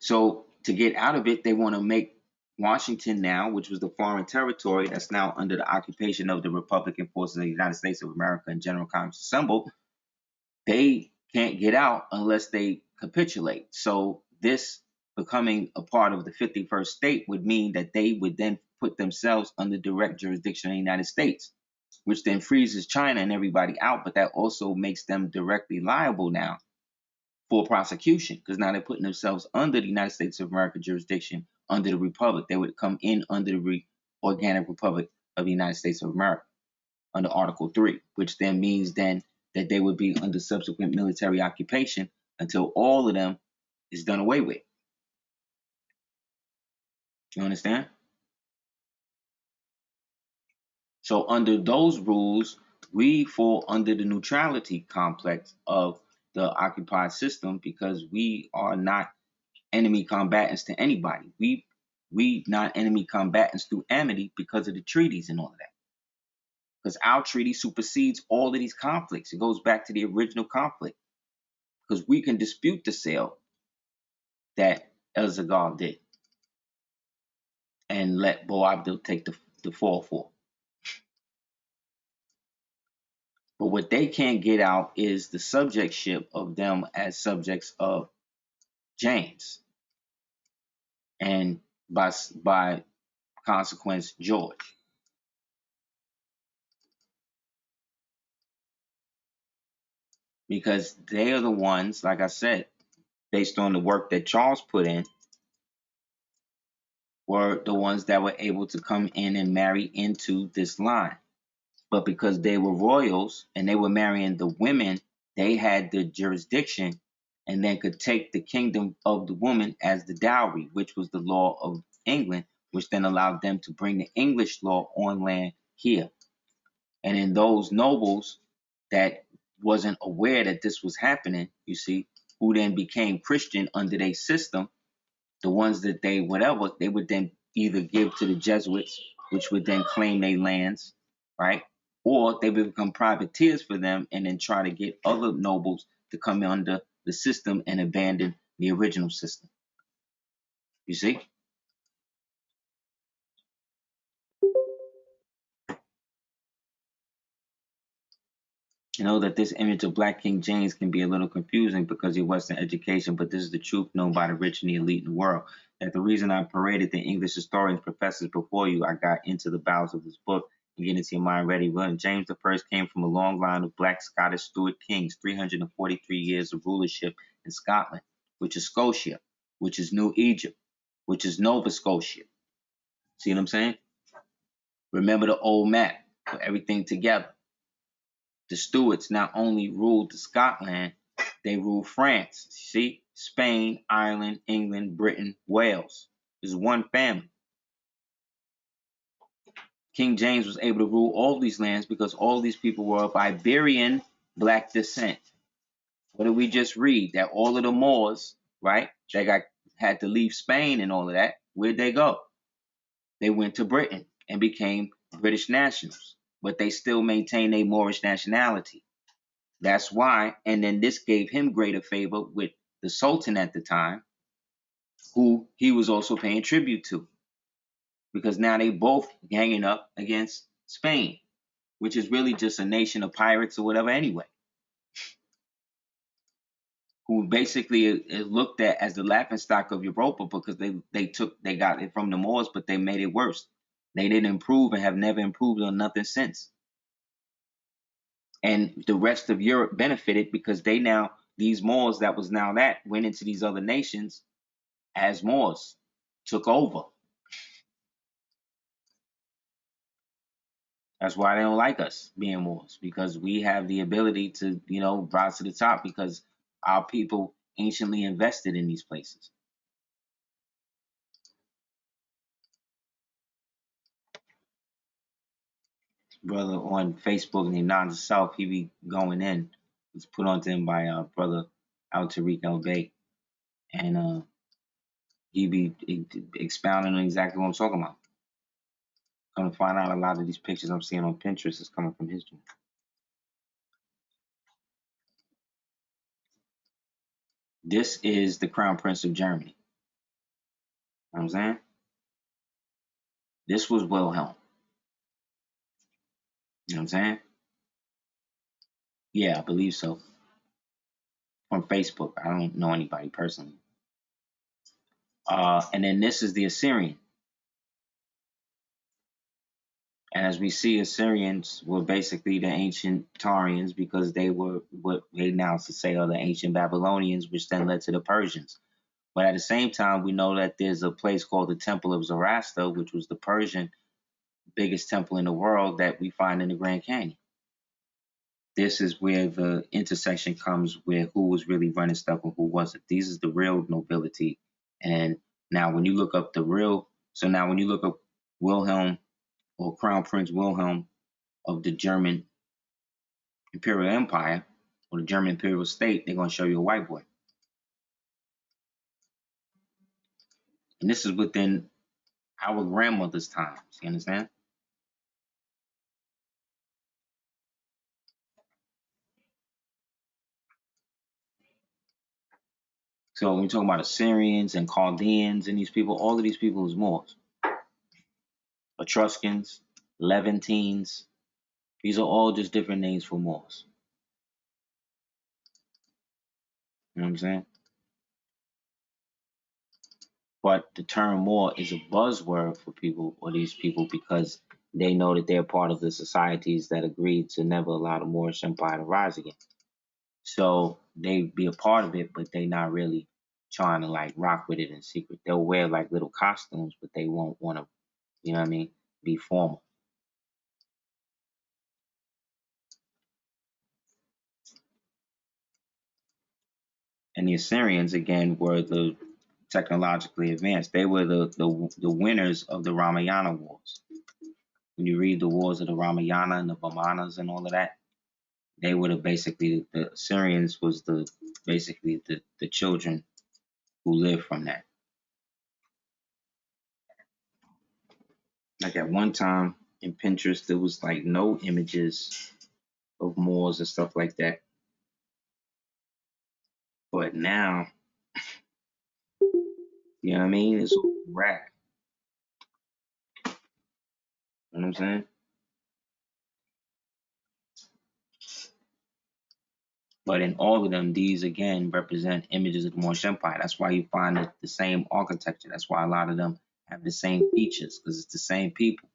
So to get out of it, they want to make Washington now, which was the foreign territory that's now under the occupation of the Republican forces of the United States of America and General Congress assembled, they can't get out unless they capitulate. So this becoming a part of the 51st state would mean that they would then put themselves under direct jurisdiction of the United States, which then freezes China and everybody out, but that also makes them directly liable now for prosecution, because now they're putting themselves under the United States of America jurisdiction, under the Republic. They would come in under the Organic Republic of the United States of America, under Article 3, which then means then that they would be under subsequent military occupation until all of them is done away with. You understand? So under those rules, we fall under the neutrality complex of the occupied system, because we are not enemy combatants to anybody. We not enemy combatants through amity because of the treaties and all of that. Because our treaty supersedes all of these conflicts. It goes back to the original conflict. Because we can dispute the sale that El Zagal did and let Boabdil take the fall for. But what they can't get out is the subjectship of them as subjects of James, and by consequence, George. Because they are the ones, like I said, based on the work that Charles put in, were the ones that were able to come in and marry into this line. But because they were royals and they were marrying the women, they had the jurisdiction and then could take the kingdom of the woman as the dowry, which was the law of England, which then allowed them to bring the English law on land here. And in those nobles that wasn't aware that this was happening, you see, who then became Christian under their system, the ones that they would then either give to the Jesuits, which would then claim their lands, right? Or they would become privateers for them and then try to get other nobles to come under the system and abandon the original system. You see? You know that this image of Black King James can be a little confusing because of your Western education, but this is the truth known by the rich and the elite in the world. That the reason I paraded the English historians, professors before you, I got into the bowels of this book and get into your mind ready. William James I came from a long line of Black Scottish Stuart kings, 343 years of rulership in Scotland, which is Scotia, which is New Egypt, which is Nova Scotia. See what I'm saying? Remember the old map, put everything together. The Stuarts not only ruled Scotland, they ruled France. See? Spain, Ireland, England, Britain, Wales. It's one family. King James was able to rule all these lands because all these people were of Iberian Black descent. What did we just read? That all of the Moors, right? They had to leave Spain and all of that. Where'd they go? They went to Britain and became British nationals, but they still maintained a Moorish nationality. That's why, and then this gave him greater favor with the Sultan at the time, who he was also paying tribute to, because now they both hanging up against Spain, which is really just a nation of pirates or whatever anyway, who basically is looked at as the laughingstock of Europa because they got it from the Moors, but they made it worse. They didn't improve and have never improved on nothing since. And the rest of Europe benefited because these Moors that was now that went into these other nations as Moors, took over. That's why they don't like us being Moors, because we have the ability to, rise to the top because our people anciently invested in these places. Brother on Facebook named Nanja South, he be going in. It's put on to him by brother Al Tariq El Bay. And he be expounding on exactly what I'm talking about. Come to find out, a lot of these pictures I'm seeing on Pinterest is coming from his channel. This is the Crown Prince of Germany. You know what I'm saying? This was Wilhelm. You know what I'm saying? Yeah, I believe so. From Facebook. I don't know anybody personally. And then this is the Assyrian. And as we see, Assyrians were basically the ancient Taurians because they were what they now to say are the ancient Babylonians, which then led to the Persians. But at the same time, we know that there's a place called the Temple of Zoroaster, which was the Persian biggest temple in the world that we find in the Grand Canyon. This is where the intersection comes where who was really running stuff and who wasn't. These is the real nobility. And now when you look up when you look up Wilhelm or Crown Prince Wilhelm of the German Imperial Empire or the German Imperial State, they're going to show you a white boy. And this is within our grandmother's times. You understand? So when we talk about Assyrians and Chaldeans and these people, all of these people is Moors. Etruscans, Levantines, these are all just different names for Moors. You know what I'm saying? But the term Moor is a buzzword for people or these people because they know that they're part of the societies that agreed to never allow the Moorish Empire to rise again. So they be a part of it, but they not really trying to like rock with it in secret. They'll wear like little costumes, but they won't want to, you know what I mean, be formal. And the Assyrians again were the technologically advanced. They were the winners of the Ramayana wars. When you read the wars of the Ramayana and the Vamanas and all of that, they were basically the Assyrians was basically the children who lived from that. Like at one time in Pinterest, there was like no images of Moors and stuff like that. But now, you know what I mean? It's rack. You know what I'm saying? But in all of them, these again represent images of the Moorish Empire. That's why you find the same architecture. That's why a lot of them have the same features, because it's the same people.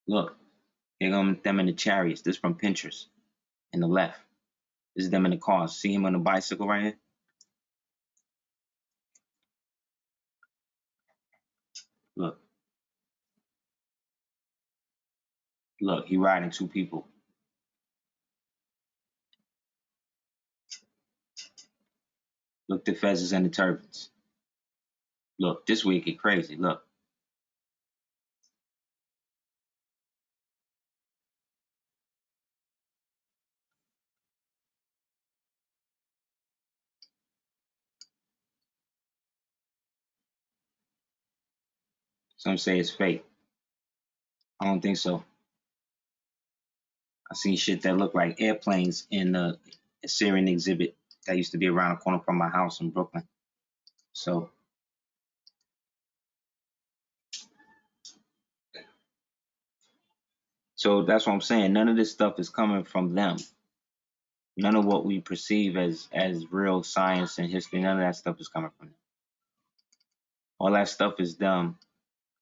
Look, here come them in the chariots. This from Pinterest in the left. This is them in the cars. See him on the bicycle right here? Look. Look, he riding two people. Look, the fezzes and the turbans. Look, this way it get crazy. Look. Some say it's fake. I don't think so. I seen shit that look like airplanes in the Assyrian exhibit that used to be around the corner from my house in Brooklyn. So that's what I'm saying. None of this stuff is coming from them. None of what we perceive as real science and history, none of that stuff is coming from them. All that stuff is them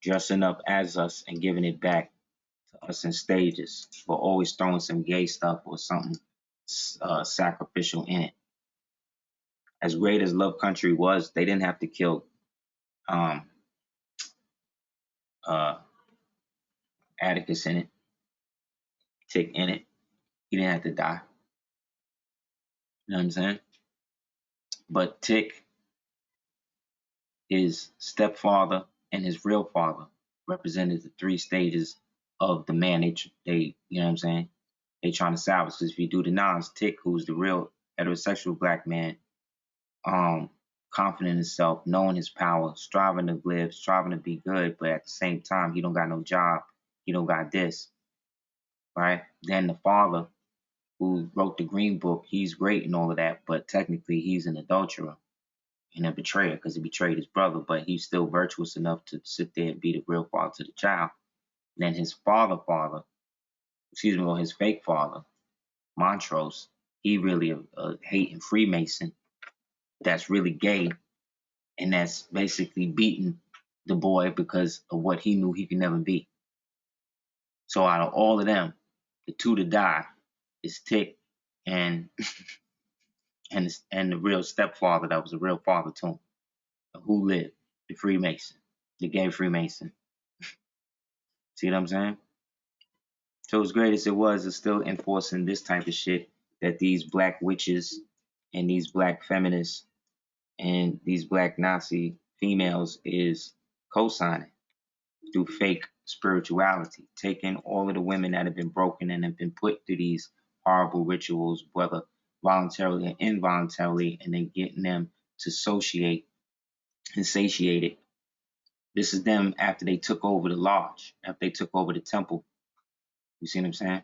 dressing up as us and giving it back to us in stages, but always throwing some gay stuff or something sacrificial in it. As great as Love Country was, they didn't have to kill um, uh, Atticus in it, Tick in it. He didn't have to die. You know what I'm saying? But Tick, his stepfather and his real father, represented the three stages of the man they you know what I'm saying? They trying to salvage. Because if you do the Nas, Tick, who's the real heterosexual black man, confident in himself, knowing his power, striving to live, striving to be good, but at the same time, he don't got no job. He don't got this, right? Then the father, who wrote the Green Book, he's great and all of that, but technically he's an adulterer and a betrayer because he betrayed his brother, but he's still virtuous enough to sit there and be the real father to the child. Then his or his fake father, Montrose, he really a hating Freemason that's really gay and that's basically beating the boy because of what he knew he could never be. So out of all of them, the two to die is Tick and and the real stepfather that was a real father to him. Who lived? The Freemason, the gay Freemason. See what I'm saying? So as great as it was, it's still enforcing this type of shit that these black witches and these black feminists and these black Nazi females is co-signing through fake spirituality, taking all of the women that have been broken and have been put through these horrible rituals, whether voluntarily or involuntarily, and then getting them to associate and satiate it. This is them after they took over the lodge, after they took over the temple. You see what I'm saying?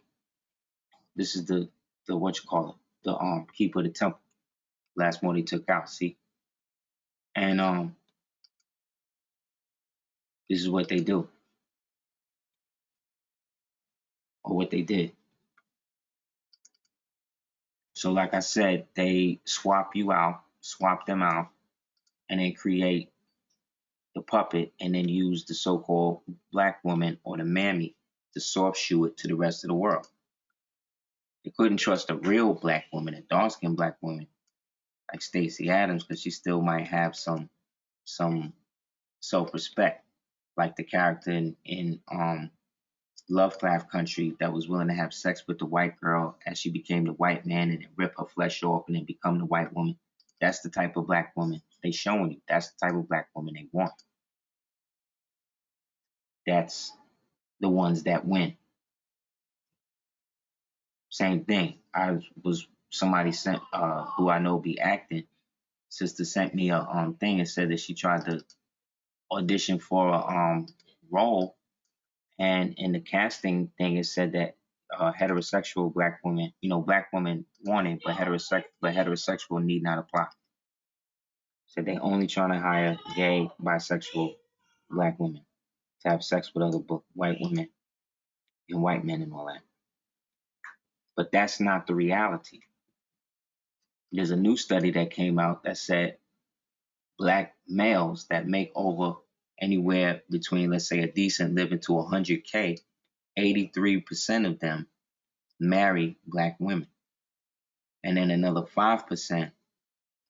This is the what you call it, the keeper of the temple. Last one they took out. See, and this is what they do or what they did. So, like I said, they swap them out, and then create the puppet, and then use the so-called black woman or the mammy to soft shoe it to the rest of the world. They couldn't trust a real black woman, a dark-skinned black woman like Stacey Adams, because she still might have some self-respect, like the character in Lovecraft Country that was willing to have sex with the white girl as she became the white man and then rip her flesh off and then become the white woman. That's the type of black woman they showing you. That's the type of black woman they want. That's the ones that win. Same thing. Somebody sent who I know be acting. Sister sent me a thing and said that she tried to auditioned for a role, and in the casting thing, it said that heterosexual black women, black women wanted, but heterosexual need not apply. So they only trying to hire gay, bisexual black women to have sex with other white women and white men and all that. But that's not the reality. There's a new study that came out that said black males that make over anywhere between, let's say, a decent living to 100K, 83% of them marry black women. And then another 5%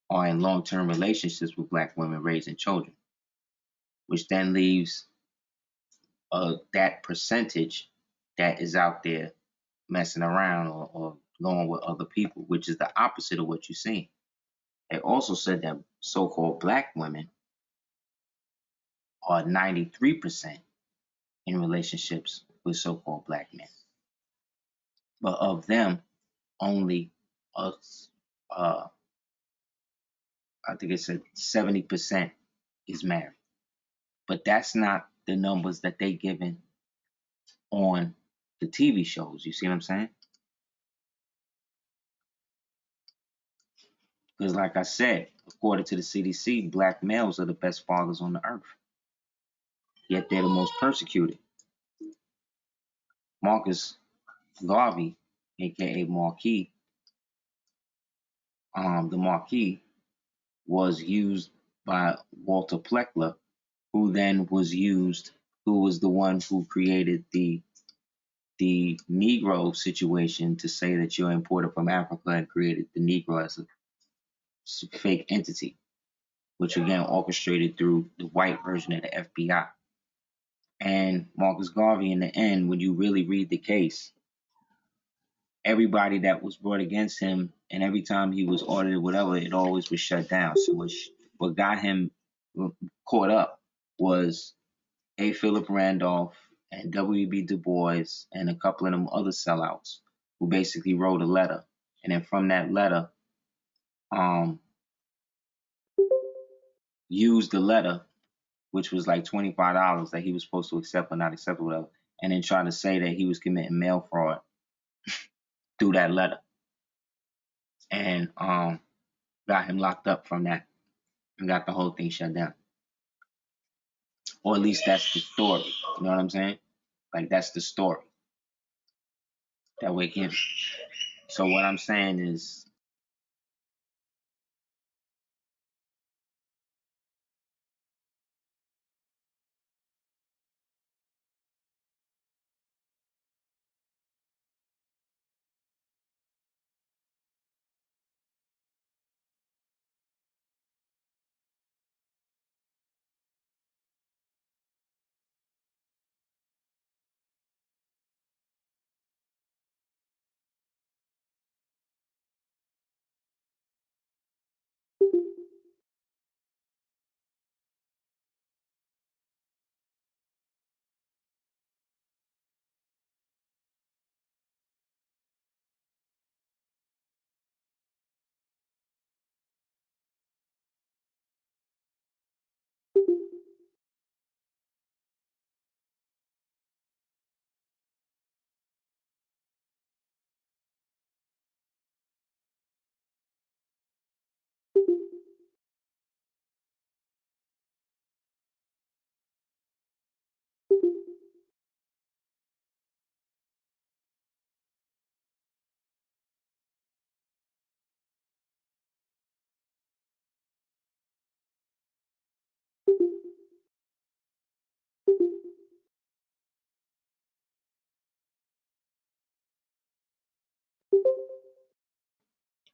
are in long-term relationships with black women raising children, which then leaves that percentage that is out there messing around or going with other people, which is the opposite of what you're seeing. They also said that so-called black women are 93% in relationships with so-called black men. But of them, only I think it said 70% is married. But that's not the numbers that they given on the TV shows. You see what I'm saying? Because like I said, according to the CDC, black males are the best fathers on the earth. Yet they're the most persecuted. Marcus Garvey, aka Marquis, the Marquis, was used by Walter Pleckler, who then was used, who was the one who created the Negro situation to say that you're imported from Africa and created the Negro as a fake entity, which again orchestrated through the white version of the FBI. And Marcus Garvey, in the end, when you really read the case, everybody that was brought against him, and every time he was audited, whatever, it always was shut down. So what got him caught up was A. Philip Randolph and W.E.B. Du Bois and a couple of them other sellouts who basically wrote a letter. And then from that letter, used the letter, which was like $25 that he was supposed to accept or not accept or whatever, and then trying to say that he was committing mail fraud through that letter. And got him locked up from that and got the whole thing shut down. Or at least that's the story. You know what I'm saying? Like, that's the story that we're given. So what I'm saying is,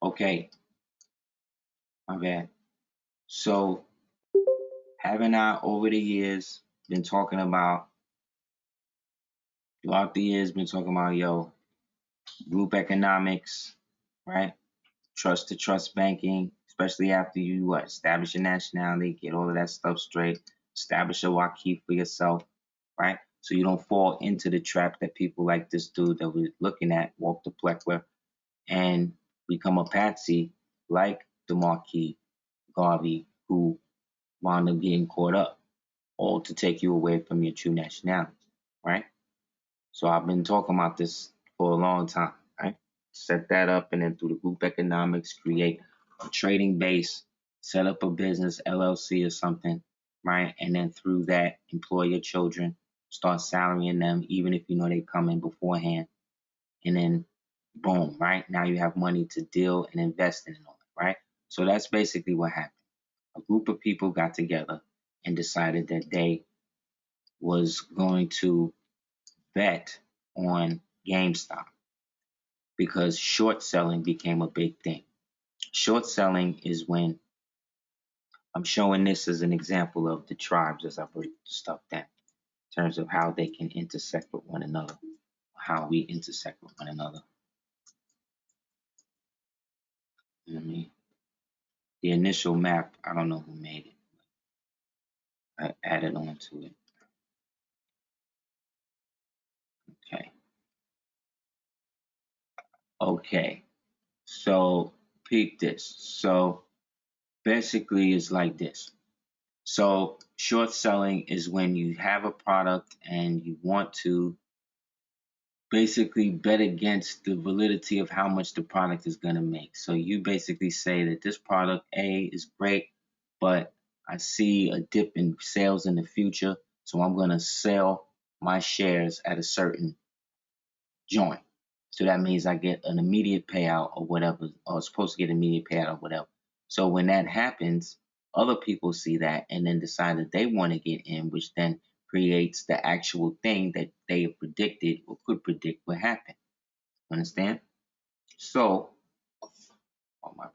okay, my bad. So haven't I over the years been talking about, throughout the years, been talking about, group economics, right? Trust to trust banking, especially after you establish your nationality, get all of that stuff straight, establish a Wakif for yourself, right? So you don't fall into the trap that people like this dude that we're looking at, Walter Pleckler, and become a patsy like the Marquis Garvey, who wound up getting caught up. all to take you away from your true nationality, right? So I've been talking about this for a long time, right? Set that up, and then through the group economics, create a trading base, set up a business, LLC or something, right? And then through that, employ your children, start salarying them, even if you know they come in beforehand, and then boom, right? Now you have money to deal and invest in it, right? So that's basically what happened. A group of people got together and decided that they was going to bet on GameStop because short selling became a big thing. Short selling is when I'm showing this as an example of the tribes as I break stuff down in terms of how they can intersect with one another, how we intersect with one another. You know what I mean? The initial map, I don't know who made it. I added on to it. Okay. Okay. So peep this. So basically it's like this. So short selling is when you have a product and you want to basically bet against the validity of how much the product is going to make. So you basically say that this product A is great, but I see a dip in sales in the future, so I'm going to sell my shares at a certain joint. So that means I get an immediate payout or whatever, or supposed to get immediate payout or whatever. So when that happens, other people see that and then decide that they want to get in, which then creates the actual thing that they have predicted or could predict would happen. Understand? So, oh my bad.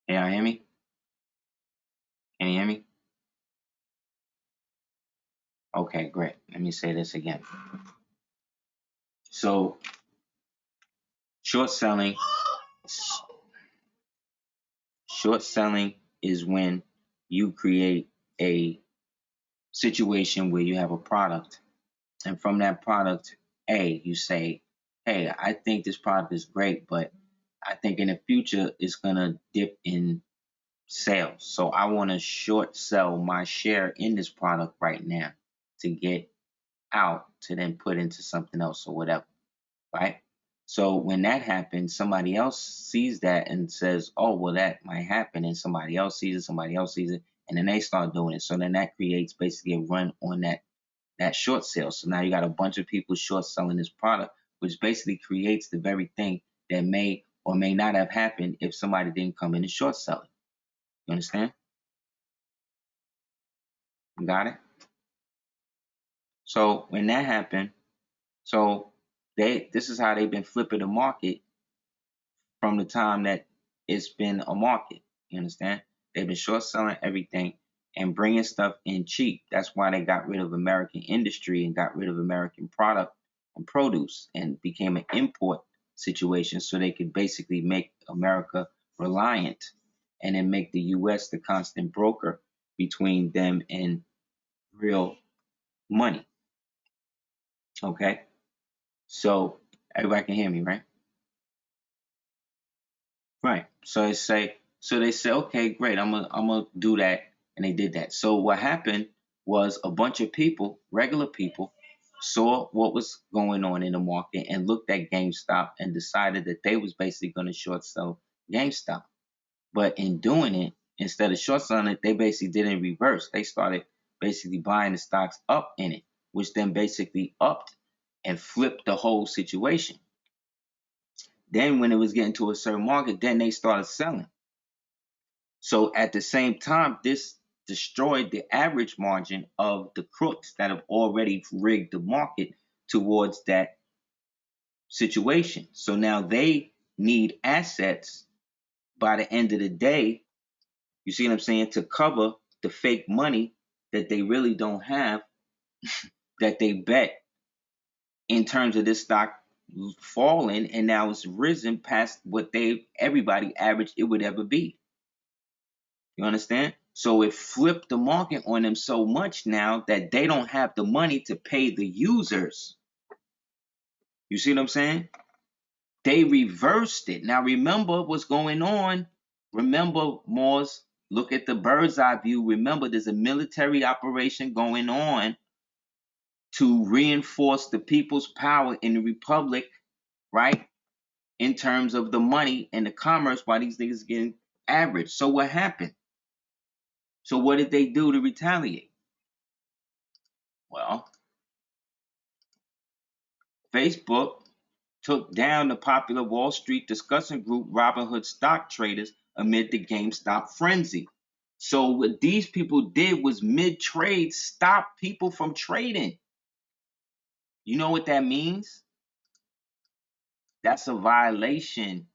Can y'all hear me? Can you hear me? Okay, great. Let me say this again. So, short selling, short selling is when you create a situation where you have a product, and from that product, A, you say, hey, I think this product is great, but I think in the future it's gonna dip in sales. So I want to short sell my share in this product right now to get out to then put into something else or whatever, right? So when that happens, somebody else sees that and says, oh, well, that might happen. And somebody else sees it, and then they start doing it. So then that creates basically a run on that short sale. So now you got a bunch of people short selling this product, which basically creates the very thing that may or may not have happened if somebody didn't come in and short sell it. You understand? You got it? So when that happened, so this is how they've been flipping the market from the time that it's been a market. You understand? They've been short selling everything and bringing stuff in cheap. That's why they got rid of American industry and got rid of American product and produce and became an import situation so they could basically make America reliant and then make the US the constant broker between them and real money. Okay? So everybody can hear me, right? Right. So they say, okay, great, I'm gonna do that, and they did that. So what happened was a bunch of people, regular people, saw what was going on in the market and looked at GameStop and decided that they was basically gonna short sell GameStop. But in doing it, instead of short selling it, they basically did it in reverse. They started basically buying the stocks up in it, which then basically upped and flipped the whole situation. Then when it was getting to a certain market, then they started selling. So at the same time, this destroyed the average margin of the crooks that have already rigged the market towards that situation. So now they need assets by the end of the day, you see what I'm saying, to cover the fake money that they really don't have, that they bet in terms of this stock falling, and now it's risen past what everybody averaged it would ever be. You understand? So it flipped the market on them so much now that they don't have the money to pay the users. You see what I'm saying? They reversed it. Now remember what's going on. Remember, Moors, look at the bird's eye view. Remember, there's a military operation going on to reinforce the people's power in the republic, right? In terms of the money and the commerce, while these niggas getting average. So what happened? So what did they do to retaliate? Well, Facebook took down the popular Wall Street discussion group Robinhood stock traders amid the GameStop frenzy. So what these people did was mid-trade stop people from trading. You know what that means? That's a violation.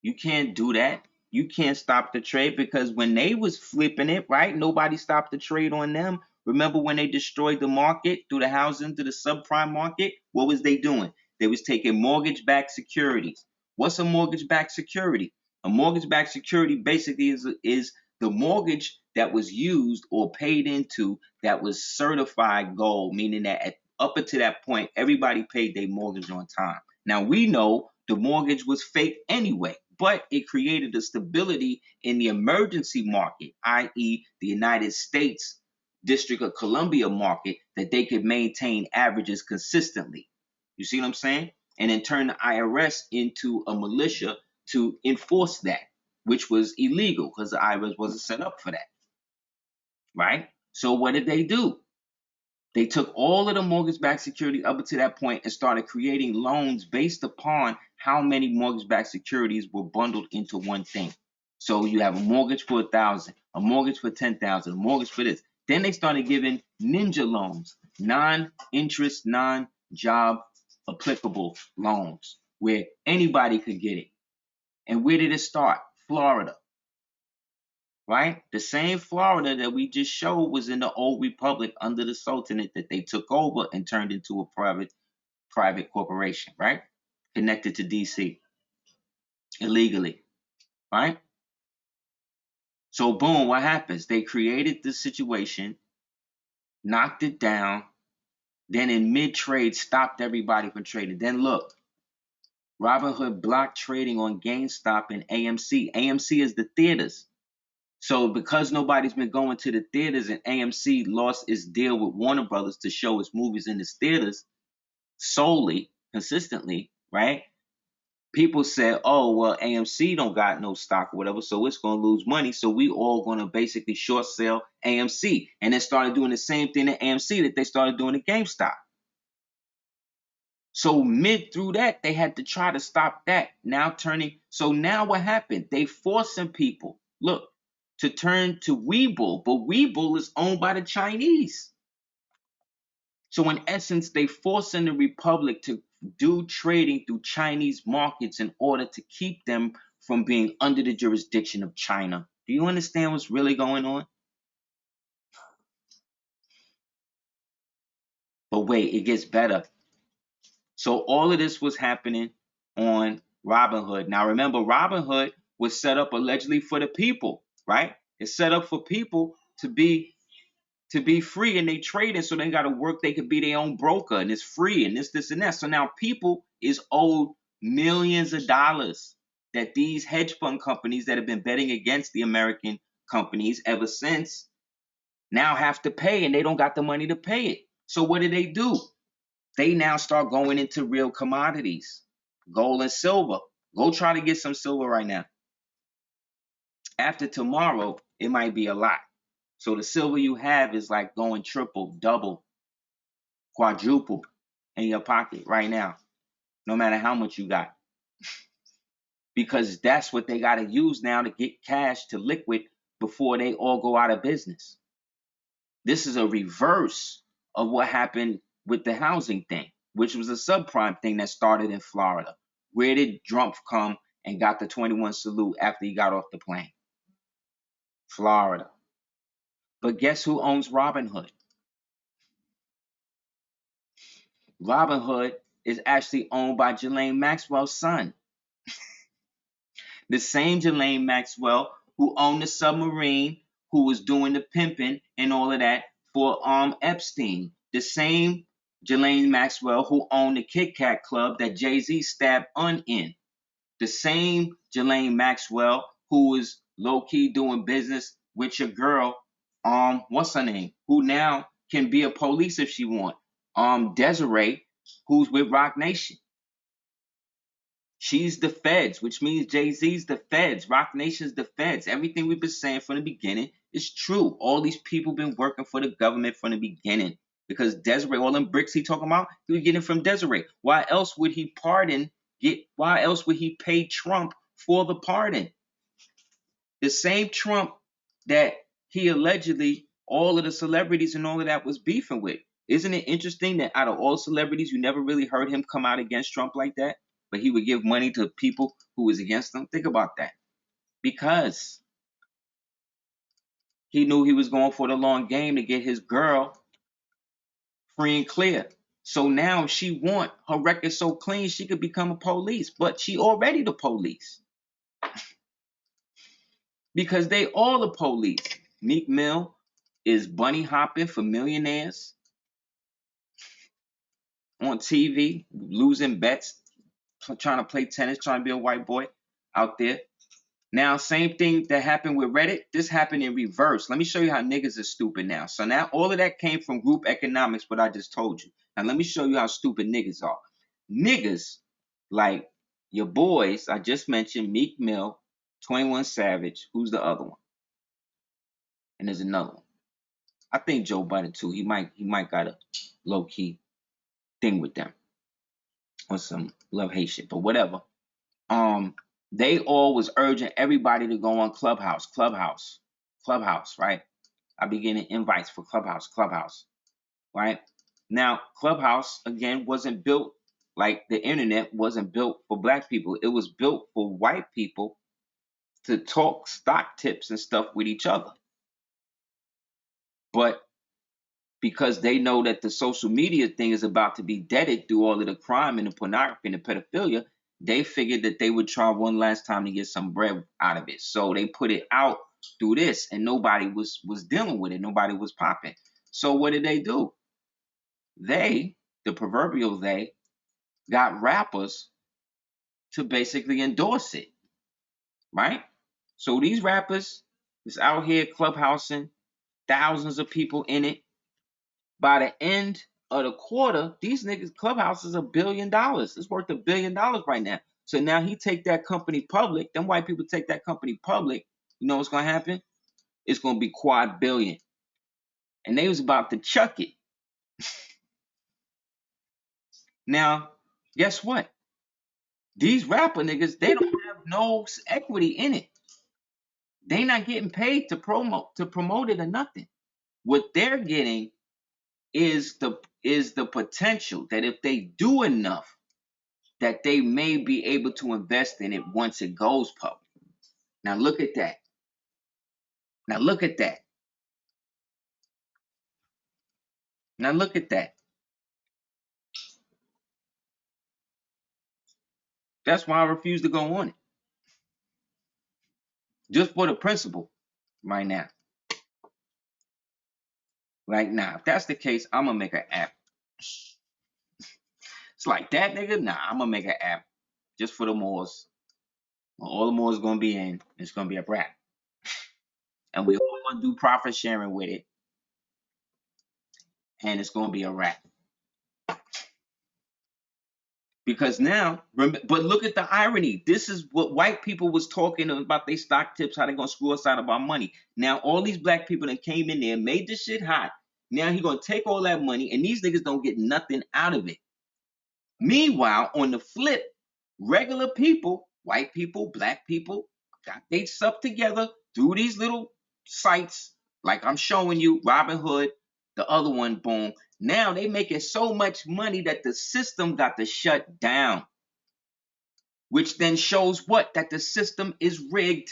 You can't do that. You can't stop the trade, because when they was flipping it, right, nobody stopped the trade on them. Remember when they destroyed the market through the housing, through the subprime market? What was they doing? They was taking mortgage-backed securities. What's a mortgage-backed security? A mortgage-backed security basically is the mortgage that was used or paid into that was certified gold, meaning that up until that point, everybody paid their mortgage on time. Now, we know the mortgage was fake anyway, but it created a stability in the emergency market, i.e. the United States District of Columbia market, that they could maintain averages consistently. You see what I'm saying? And then turn the IRS into a militia to enforce that, which was illegal because the IRS wasn't set up for that, right? So what did they do? They took all of the mortgage-backed securities up to that point and started creating loans based upon how many mortgage-backed securities were bundled into one thing. So you have a mortgage for 1,000, a mortgage for 10,000, a mortgage for this. Then they started giving ninja loans, non-interest, non-job applicable loans, where anybody could get it. And where did it start? Florida. Right? The same Florida that we just showed was in the old republic under the Sultanate that they took over and turned into a private corporation, right? Connected to DC illegally, right? So boom, what happens? They created this situation, knocked it down, then in mid-trade stopped everybody from trading. Then look, Robinhood blocked trading on GameStop and AMC. AMC is the theaters. So because nobody's been going to the theaters and AMC lost its deal with Warner Brothers to show its movies in its theaters solely, consistently, right? People said, oh, well, AMC don't got no stock or whatever, so it's going to lose money. So we all going to basically short sell AMC. And they started doing the same thing at AMC that they started doing at GameStop. So mid through that, they had to try to stop that. So now what happened? They forcing people, look, to turn to Webull, but Webull is owned by the Chinese. So in essence, they forcing the republic to do trading through Chinese markets in order to keep them from being under the jurisdiction of China. Do you understand what's really going on? But wait, it gets better. So all of this was happening on Robinhood. Now remember, Robinhood was set up allegedly for the people, right? It's set up for people to be free, and they trading, so they got to work. They could be their own broker, and it's free, and this, and that. So now people is owed millions of dollars that these hedge fund companies that have been betting against the American companies ever since now have to pay, and they don't got the money to pay it. So what do? They now start going into real commodities, gold and silver. Go try to get some silver right now. After tomorrow, it might be a lot. So the silver you have is like going triple, double, quadruple in your pocket right now, no matter how much you got. Because that's what they got to use now to get cash to liquid before they all go out of business. This is a reverse of what happened with the housing thing, which was a subprime thing that started in Florida. Where did Trump come and got the 21 salute after he got off the plane? Florida. But guess who owns Robinhood? Robinhood is actually owned by Ghislaine Maxwell's son. The same Ghislaine Maxwell who owned the submarine, who was doing the pimping and all of that for Epstein. The same Ghislaine Maxwell who owned the Kit Kat Club that Jay-Z stabbed in. The same Ghislaine Maxwell who was low-key doing business with your girl, what's her name? Who now can be a police if she want. Desiree, who's with Rock Nation. She's the feds, which means Jay-Z's the feds. Rock Nation's the feds. Everything we've been saying from the beginning is true. All these people been working for the government from the beginning. Because Desiree, all them bricks he talking about, he was getting from Desiree. Why else would he why else would he pay Trump for the pardon? The same Trump that he allegedly, all of the celebrities and all of that was beefing with. Isn't it interesting that out of all celebrities, you never really heard him come out against Trump like that? But he would give money to people who was against him. Think about that. Because he knew he was going for the long game to get his girl free and clear. So now she want her record so clean she could become a police. But she already the police. Because they all the police. Meek Mill is bunny hopping for millionaires on TV, losing bets, trying to play tennis, trying to be a white boy out there. Now, same thing that happened with Reddit, this happened in reverse. Let me show you how niggas are stupid now. So now all of that came from group economics, what I just told you. Now let me show you how stupid niggas are. Niggas like your boys, I just mentioned Meek Mill, 21 Savage, who's the other one? And there's another one. I think Joe Budden too. He might got a low-key thing with them. Or some love-hate shit, but whatever. They all was urging everybody to go on Clubhouse, right? I be getting invites for Clubhouse, right? Now, Clubhouse, again, wasn't built like the internet wasn't built for black people. It was built for white people to talk stock tips and stuff with each other. But because they know that the social media thing is about to be deaded through all of the crime and the pornography and the pedophilia, they figured that they would try one last time to get some bread out of it. So they put it out through this, and nobody was dealing with it. Nobody was popping. So what did they do? They, the proverbial they, got rappers to basically endorse it, right? So these rappers is out here clubhousing, thousands of people in it. By the end of the quarter, these niggas Clubhouse is $1 billion. It's worth $1 billion right now. So now he take that company public. Them white people take that company public. You know what's gonna happen? It's gonna be quad billion. And they was about to chuck it. Now, guess what? These rapper niggas, they don't have no equity in it. They not getting paid to promote it or nothing. What they're getting is the potential that if they do enough, that they may be able to invest in it once it goes public. Now look at that. Now look at that. Now look at that. That's why I refuse to go on it. Just for the principle right now. Like, nah, if that's the case, I'm going to make an app. It's like that, nigga? Nah, I'm going to make an app just for the Moors. All the Moors going to be in. It's going to be a rap. And we all going to do profit sharing with it. And it's going to be a rap. Because now, but look at the irony. This is what white people was talking about their stock tips, how they going to screw us out of our money. Now, all these black people that came in there, made this shit hot. Now he going to take all that money, and these niggas don't get nothing out of it. Meanwhile, on the flip, regular people, white people, black people, got they stuff together through these little sites, like I'm showing you, Robinhood, the other one, boom. Now they making so much money that the system got to shut down. Which then shows what? That the system is rigged.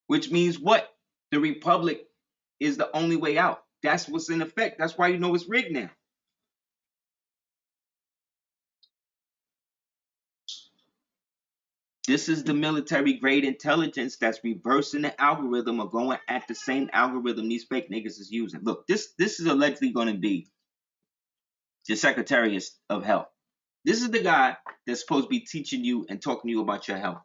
Which means what? The republic is the only way out. That's what's in effect. That's why you know it's rigged now. This is the military grade intelligence that's reversing the algorithm or going at the same algorithm these fake niggas is using. Look, this is allegedly going to be the Secretary of Health. This is the guy that's supposed to be teaching you and talking to you about your health.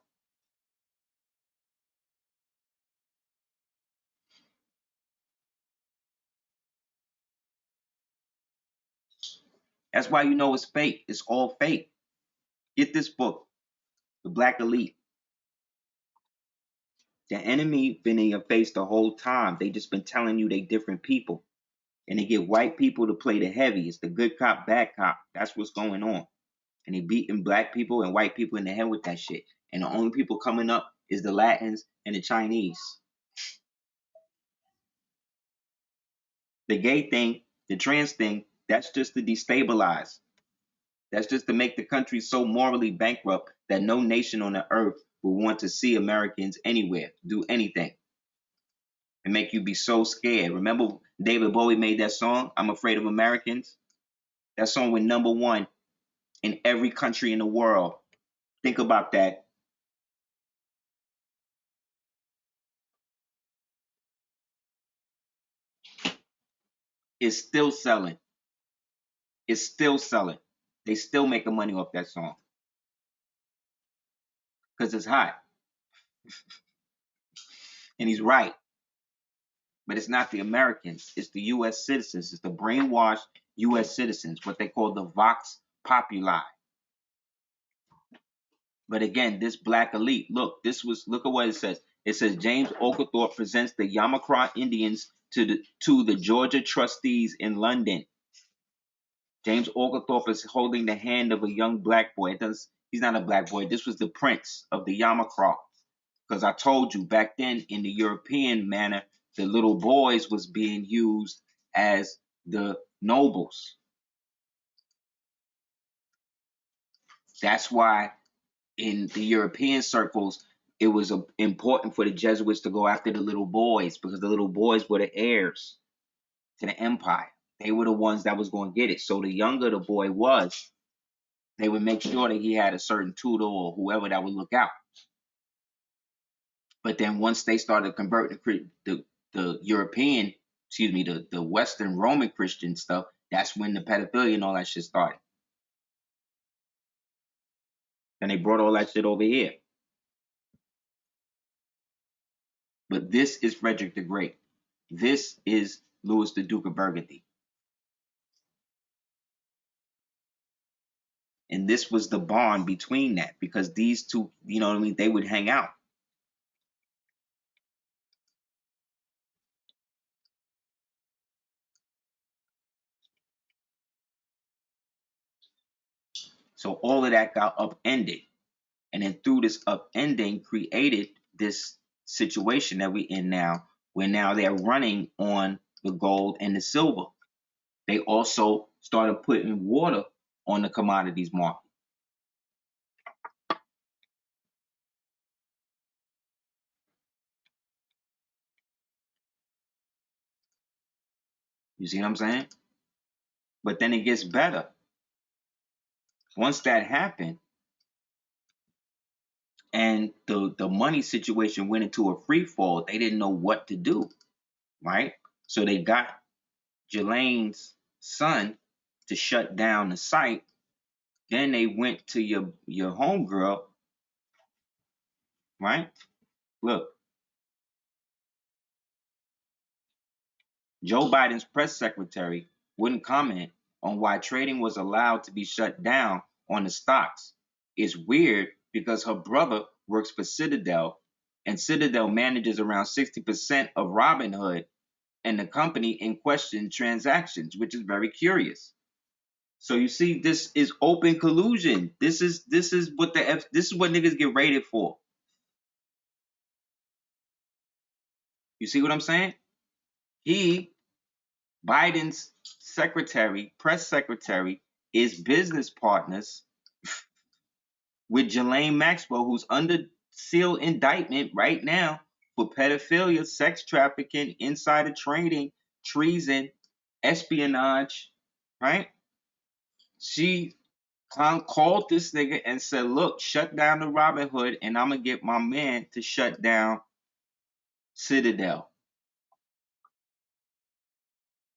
That's why you know it's fake. It's all fake. Get this book, The Black Elite. The enemy been in your face the whole time. They just been telling you they different people. And they get white people to play the heavy. It's the good cop, bad cop. That's what's going on. And they beating black people and white people in the head with that shit. And the only people coming up is the Latins and the Chinese. The gay thing, the trans thing, that's just to destabilize. That's just to make the country so morally bankrupt that no nation on the earth will want to see Americans anywhere do anything and make you be so scared. Remember David Bowie made that song, I'm Afraid of Americans? That song went #1 in every country in the world. Think about that. It's still selling. It's still selling. They still making money off that song because it's hot. And he's right. But it's not the Americans. It's the U.S. citizens. It's the brainwashed U.S. citizens, what they call the Vox Populi. But again, this black elite, look at what it says. It says James Oglethorpe presents the Yamasse Indians to the Georgia trustees in London. James Oglethorpe is holding the hand of a young black boy. He's not a black boy. This was the prince of the Yamasse. Because I told you back then in the European manner, the little boys was being used as the nobles. That's why in the European circles, it was important for the Jesuits to go after the little boys because the little boys were the heirs to the empire. They were the ones that was going to get it. So the younger the boy was, they would make sure that he had a certain tutor or whoever that would look out. But then once they started converting the European, the Western Roman Christian stuff, that's when the pedophilia and all that shit started. And they brought all that shit over here. But this is Frederick the Great. This is Louis the Duke of Burgundy. And this was the bond between that because these two, you know what I mean, they would hang out. So all of that got upended. And then through this upending created this situation that we're in now, where now they're running on the gold and the silver. They also started putting water on the commodities market. You see what I'm saying? But then it gets better. Once that happened, and the money situation went into a free fall, they didn't know what to do, right? So they got Jelane's son to shut down the site. Then they went to your homegirl, right? Look, Joe Biden's press secretary wouldn't comment on why trading was allowed to be shut down on the stocks. It's weird because her brother works for Citadel, and Citadel manages around 60% of Robinhood and the company in question transactions, which is very curious. So you see, this is open collusion. This is what niggas get raided for. You see what I'm saying? Biden's press secretary, is business partners with Ghislaine Maxwell, who's under seal indictment right now for pedophilia, sex trafficking, insider trading, treason, espionage, right? She called this nigga and said, look, shut down the Robinhood and I'm going to get my man to shut down Citadel.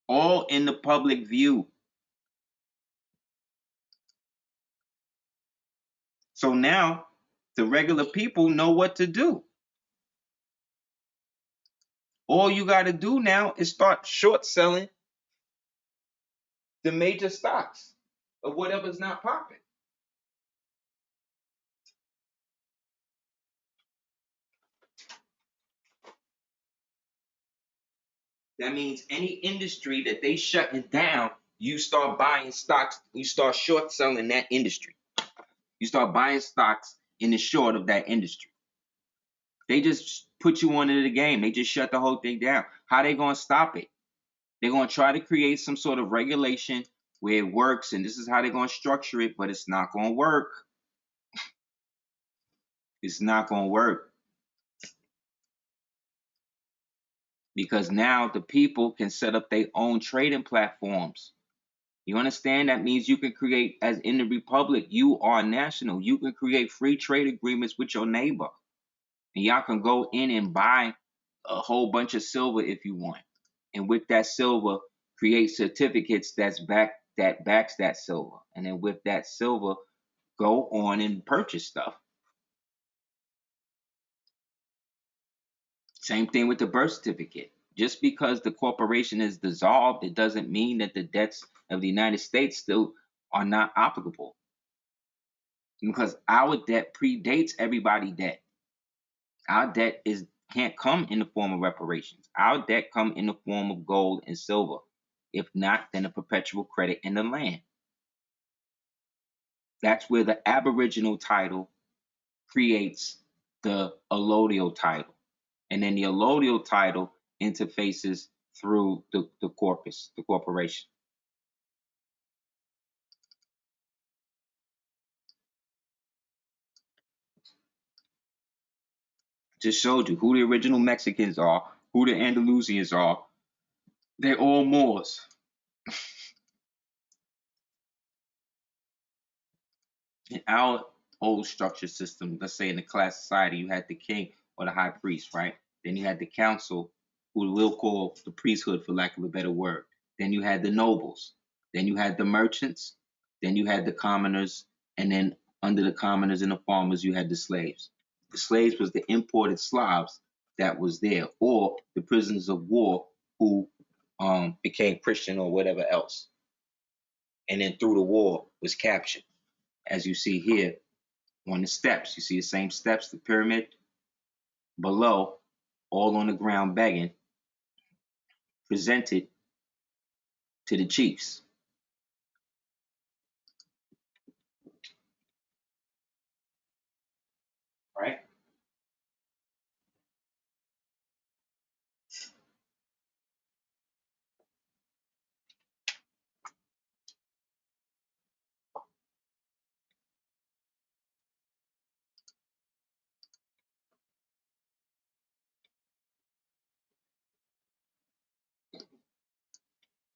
All in the public view. So now the regular people know what to do. All you got to do now is start short selling the major stocks of whatever's not popping. That means any industry that they shutting down, you start buying stocks, you start short selling that industry. You start buying stocks in the short of that industry. They just put you onto the game. They just shut the whole thing down. How they gonna stop it? They're gonna try to create some sort of regulation where it works, and this is how they're gonna structure it, but it's not gonna work. It's not gonna work. Because now the people can set up their own trading platforms. You understand? That means you can create, as in the Republic, you are national. You can create free trade agreements with your neighbor. And y'all can go in and buy a whole bunch of silver if you want. And with that silver, create certificates that backs that silver. And then with that silver, go on and purchase stuff. Same thing with the birth certificate. Just because the corporation is dissolved, it doesn't mean that the debts of the United States still are not applicable. Because our debt predates everybody's debt. Our debt can't come in the form of reparations. Our debt come in the form of gold and silver. If not, then a perpetual credit in the land. That's where the aboriginal title creates the allodial title. And then the allodial title interfaces through the corpus, the corporation. Just showed you who the original Mexicans are, who the Andalusians are. They're all Moors. In our old structure system, let's say in the class society, you had the king or the high priest, right? Then you had the council, who we'll call the priesthood for lack of a better word. Then you had the nobles. Then you had the merchants. Then you had the commoners. And then under the commoners and the farmers, you had the slaves. The slaves was the imported Slavs that was there, or the prisoners of war who became Christian or whatever else. And then through the war was captured. As you see here on the steps, you see the same steps, the pyramid below, all on the ground begging, presented to the chiefs. Right?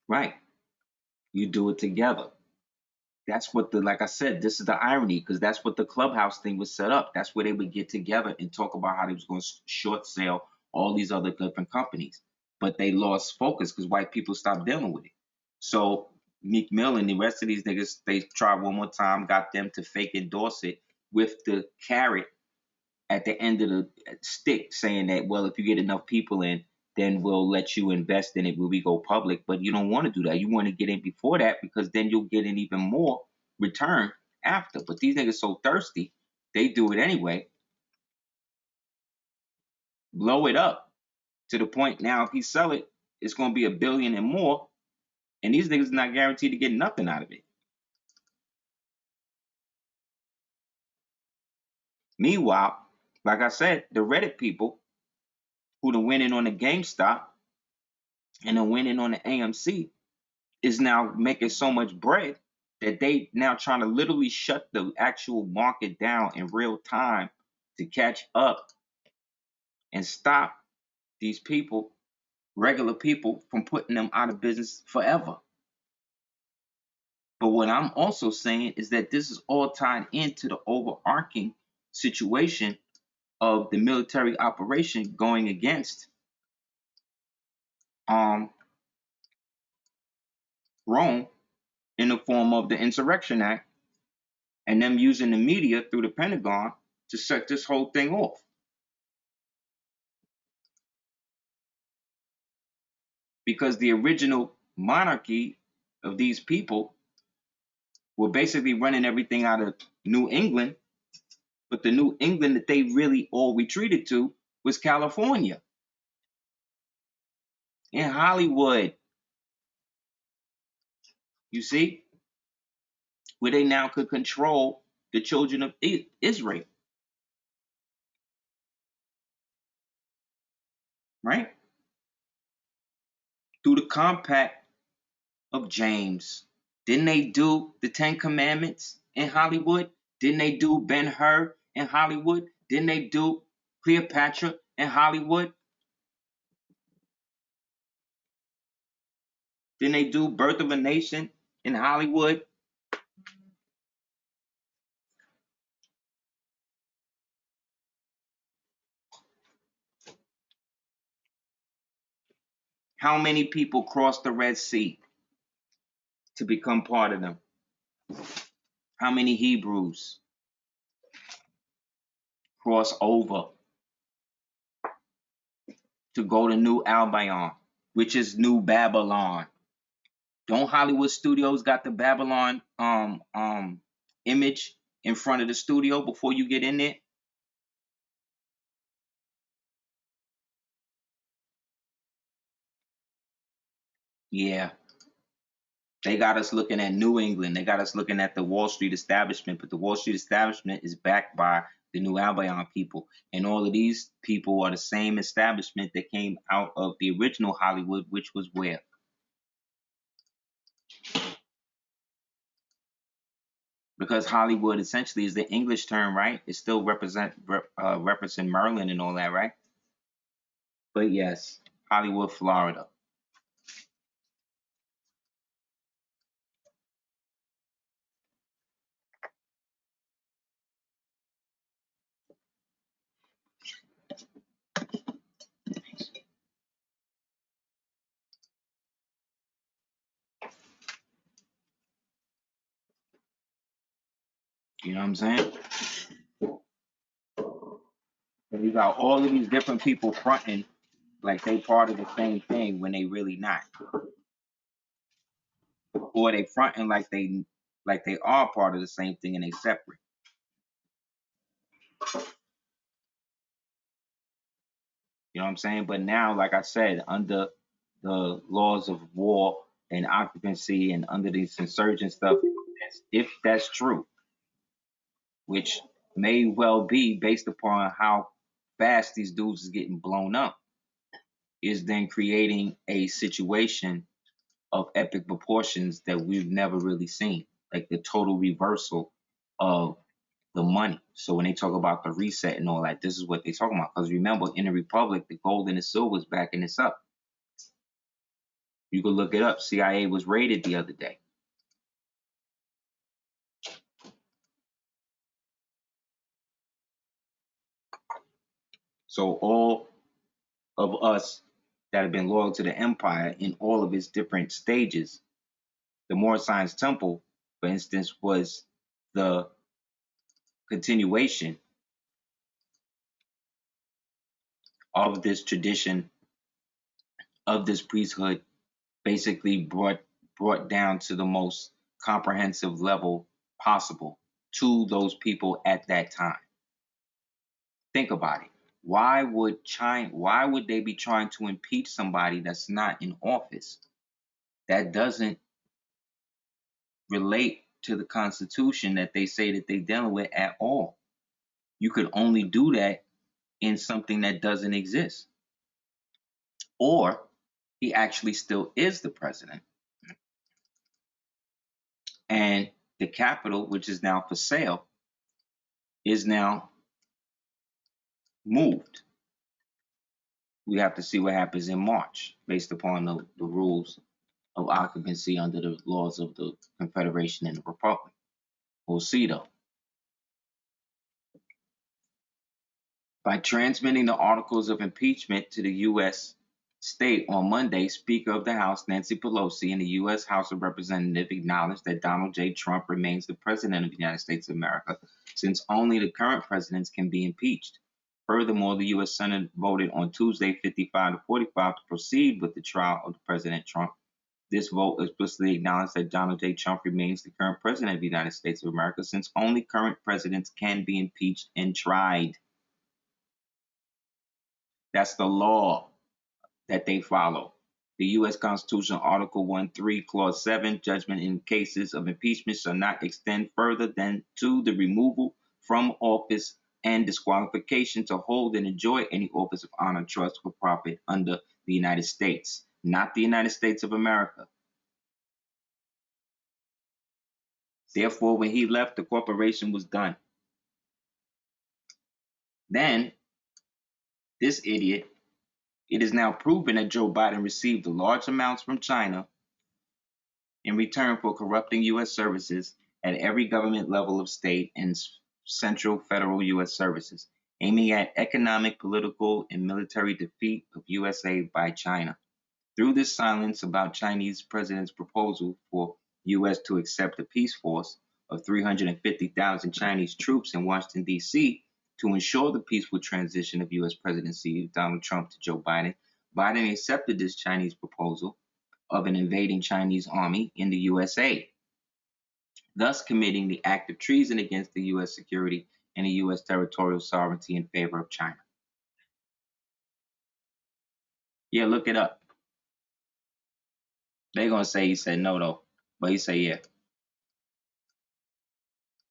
Right. You do it together. That's what like I said, this is the irony, because that's what the clubhouse thing was set up. That's where they would get together and talk about how they was going to short sell all these other different companies. But they lost focus because white people stopped dealing with it. So Meek Mill and the rest of these niggas, they tried one more time, got them to fake endorse it with the carrot at the end of the stick, saying that, well, if you get enough people in, then we'll let you invest in it when we go public. But you don't want to do that. You want to get in before that, because then you'll get in even more return after. But these niggas so thirsty, they do it anyway. Blow it up to the point now, if he sell it, it's going to be $1 billion and more. And these niggas are not guaranteed to get nothing out of it. Meanwhile, like I said, the Reddit people who are winning on the GameStop and are winning on the AMC is now making so much bread that they now trying to literally shut the actual market down in real time to catch up and stop these people, regular people, from putting them out of business forever. But what I'm also saying is that this is all tied into the overarching situation of the military operation going against Rome in the form of the Insurrection Act and them using the media through the Pentagon to set this whole thing off. Because the original monarchy of these people were basically running everything out of New England, but the New England that they really all retreated to was California and Hollywood. You see, where they now could control the children of Israel, right? Through the compact of James. Didn't they do the Ten Commandments in Hollywood? Didn't they do Ben-Hur in Hollywood? Didn't they do Cleopatra in Hollywood? Didn't they do Birth of a Nation in Hollywood? How many people crossed the Red Sea to become part of them? How many Hebrews cross over to go to New Albion, which is New Babylon? Don't Hollywood studios got the Babylon image in front of the studio before you get in there? Yeah. They got us looking at New England. They got us looking at the Wall Street establishment, but the Wall Street establishment is backed by the New Albion people. And all of these people are the same establishment that came out of the original Hollywood, which was where? Because Hollywood essentially is the English term, right? It still represent Merlin and all that, right? But yes, Hollywood, Florida. You know what I'm saying? And you got all of these different people fronting like they part of the same thing when they really not. Or they fronting like they are part of the same thing and they separate. You know what I'm saying? But now, like I said, under the laws of war and occupancy and under this insurgent stuff, if that's true, which may well be based upon how fast these dudes is getting blown up, is then creating a situation of epic proportions that we've never really seen, like the total reversal of the money. So when they talk about the reset and all that, this is what they're talking about. Because remember, in the Republic, the gold and the silver is backing this up. You can look it up. CIA was raided the other day. So all of us that have been loyal to the empire in all of its different stages, the Moorish Science Temple, for instance, was the continuation of this tradition, of this priesthood, basically brought down to the most comprehensive level possible to those people at that time. Think about it. Why would they be trying to impeach somebody that's not in office? That doesn't relate to the Constitution that they say that they're dealing with at all. You could only do that in something that doesn't exist. Or he actually still is the president. And the capital, which is now for sale, is now moved. We have to see what happens in March based upon the rules of occupancy under the laws of the Confederation and the Republic. We'll see though. By transmitting the articles of impeachment to the U.S. State on Monday, Speaker of the House Nancy Pelosi and the U.S. House of Representatives acknowledged that Donald J. Trump remains the President of the United States of America, since only the current presidents can be impeached. Furthermore, the U.S. Senate voted on Tuesday 55 to 45 to proceed with the trial of President Trump. This vote explicitly acknowledged that Donald J. Trump remains the current President of the United States of America, since only current presidents can be impeached and tried. That's the law that they follow. The U.S. Constitution, Article 1.3, Clause 7, judgment in cases of impeachment shall not extend further than to the removal from office and disqualification to hold and enjoy any office of honor, trust, or profit under the United States, not the United States of America. Therefore, when he left, the corporation was done. Then, this idiot, it is now proven that Joe Biden received large amounts from China in return for corrupting U.S. services at every government level of state and central federal U.S. services, aiming at economic, political, and military defeat of USA by China. Through this silence about Chinese president's proposal for U.S. to accept a peace force of 350,000 Chinese troops in Washington, D.C., to ensure the peaceful transition of U.S. presidency of Donald Trump to Joe Biden, Biden accepted this Chinese proposal of an invading Chinese army in the USA, thus committing the act of treason against the U.S. security and the U.S. territorial sovereignty in favor of China. Yeah, look it up. They're going to say he said no, though, but he said yeah.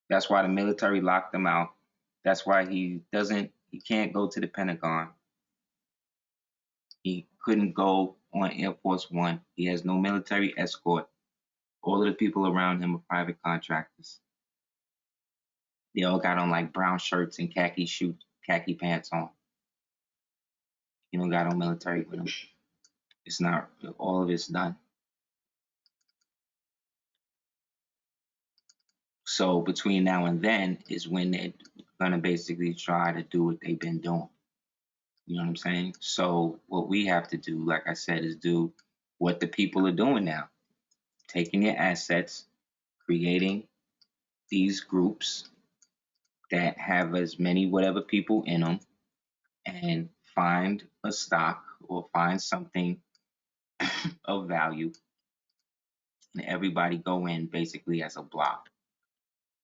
That's why the military locked him out. That's why he can't go to the Pentagon. He couldn't go on Air Force One. He has no military escort. All of the people around him are private contractors. They all got on like brown shirts and khaki pants on. He don't got no military with him. It's not, all of it's done. So between now and then is when they're gonna basically try to do what they've been doing. You know what I'm saying? So what we have to do, like I said, is do what the people are doing now. Taking their assets, creating these groups that have as many whatever people in them, and find a stock or find something of value, and everybody go in basically as a block.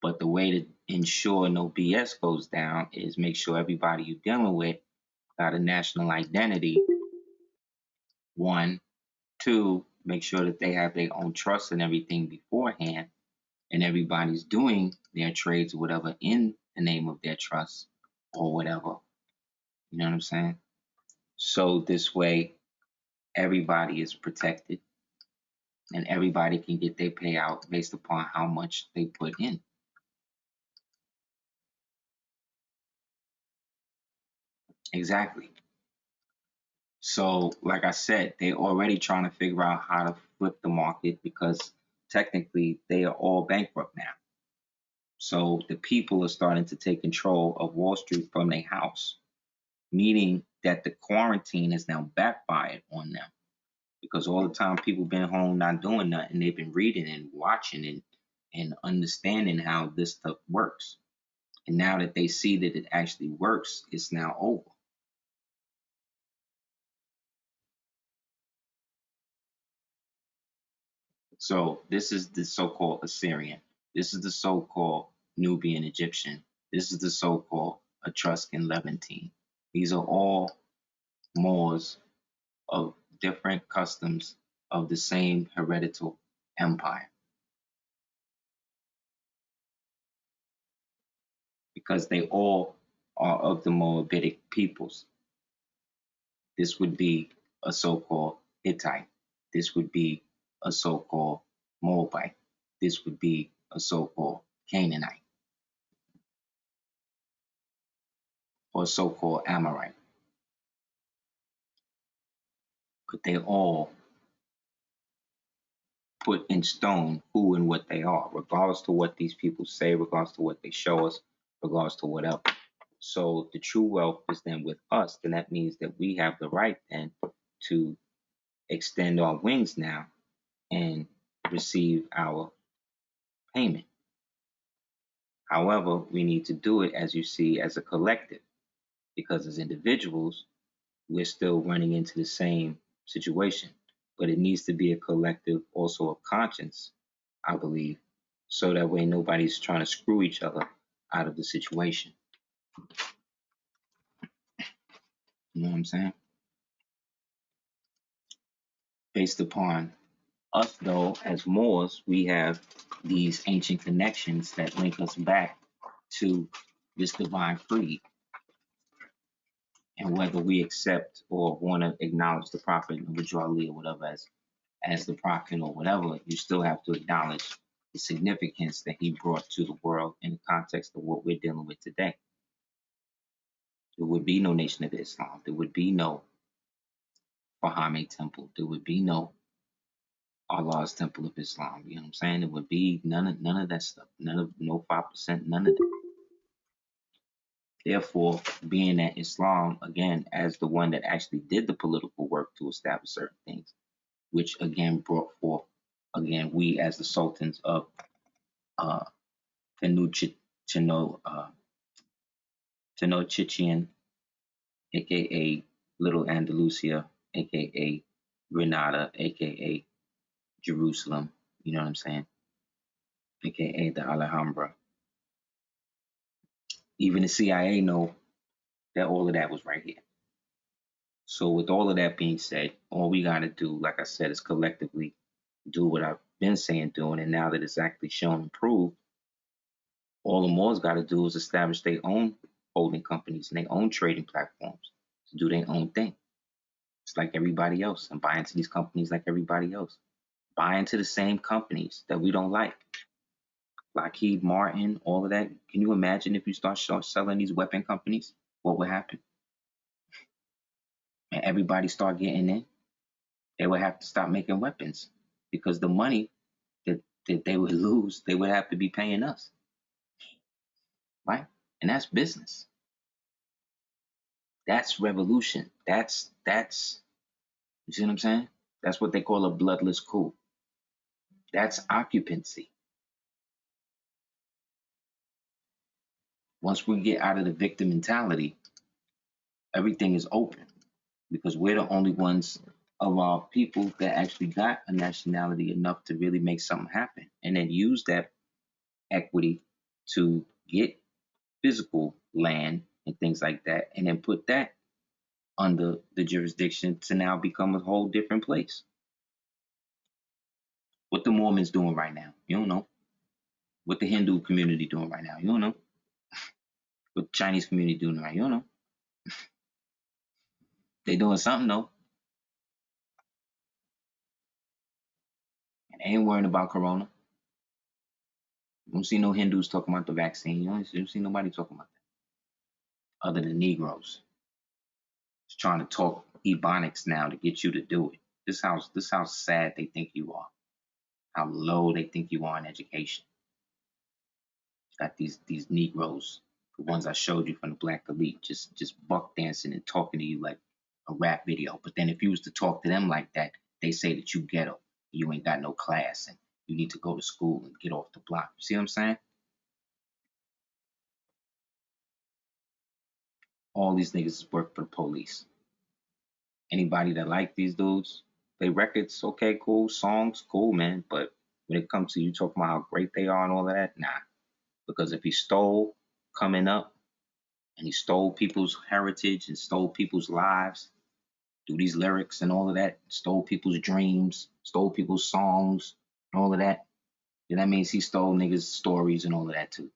But the way to ensure no BS goes down is make sure everybody you're dealing with got a national identity. One, two, make sure that they have their own trust and everything beforehand, and everybody's doing their trades or whatever in the name of their trust or whatever. You know what I'm saying? So this way, everybody is protected and everybody can get their payout based upon how much they put in. Exactly. So, like I said, they're already trying to figure out how to flip the market because technically they are all bankrupt now. So the people are starting to take control of Wall Street from their house, meaning that the quarantine has now backfired on them because all the time people been home not doing nothing, they've been reading and watching and understanding how this stuff works. And now that they see that it actually works, it's now over. So this is the so-called Assyrian. This is the so-called Nubian Egyptian. This is the so-called Etruscan Levantine. These are all Moors of different customs of the same hereditary empire. Because they all are of the Moabitic peoples. This would be a so-called Hittite. This would be a so-called Moabite. This would be a so-called Canaanite or so-called Amorite. But they all put in stone who and what they are, regardless to what these people say, regardless to what they show us, regardless to whatever. So the true wealth is then with us, then that means that we have the right then to extend our wings now and receive our payment. However, we need to do it, as you see, as a collective, because as individuals, we're still running into the same situation. But it needs to be a collective also of conscience, I believe, so that way nobody's trying to screw each other out of the situation. You know what I'm saying? Based upon us, though, as Moors, we have these ancient connections that link us back to this divine creed. And whether we accept or want to acknowledge the prophet individually or whatever as the prophet or whatever, you still have to acknowledge the significance that he brought to the world in the context of what we're dealing with today. There would be no Nation of Islam. There would be no Baha'u'llah Temple. There would be no Allah's Temple of Islam. You know what I'm saying? There would be none of that stuff. No 5%, none of that. Therefore, being that Islam, again, as the one that actually did the political work to establish certain things, which again brought forth, again, we as the sultans of Tenochtitlan, aka Little Andalusia, aka Granada, aka Jerusalem, you know what I'm saying, aka the Alhambra. Even the CIA know that all of that was right here. So with all of that being said, all we got to do, like I said, is collectively do what I've been saying doing, and now that it's actually shown and proved, all the Moors got to do is establish their own holding companies and their own trading platforms to do their own thing. It's like everybody else, and buy into these companies like everybody else. Buy into the same companies that we don't like. Lockheed Martin, all of that. Can you imagine if you start selling these weapon companies? What would happen? And everybody start getting in. They would have to stop making weapons because the money that they would lose, they would have to be paying us. Right? And that's business. That's revolution. That's you see what I'm saying? That's what they call a bloodless coup. That's occupancy. Once we get out of the victim mentality, everything is open because we're the only ones of our people that actually got a nationality enough to really make something happen and then use that equity to get physical land and things like that and then put that under the jurisdiction to now become a whole different place. What the Mormons doing right now, you don't know. What the Hindu community doing right now, you don't know. What the Chinese community doing right now, you don't know. They doing something though. And they ain't worrying about Corona. You don't see no Hindus talking about the vaccine. You don't see nobody talking about that. Other than Negroes. Just trying to talk Ebonics now to get you to do it. This how sad they think you are. How low they think you are in education. Got these Negroes, the ones I showed you from the Black Elite, just buck dancing and talking to you like a rap video. But then if you was to talk to them like that, they say that you ghetto, you ain't got no class, and you need to go to school and get off the block. You see what I'm saying? All these niggas work for the police. Anybody that like these dudes, they records, okay, cool, songs, cool, man. But when it comes to you talking about how great they are and all of that, nah. Because if he stole coming up and he stole people's heritage and stole people's lives through these lyrics and all of that, stole people's dreams, stole people's songs and all of that, then that means he stole niggas' stories and all of that too.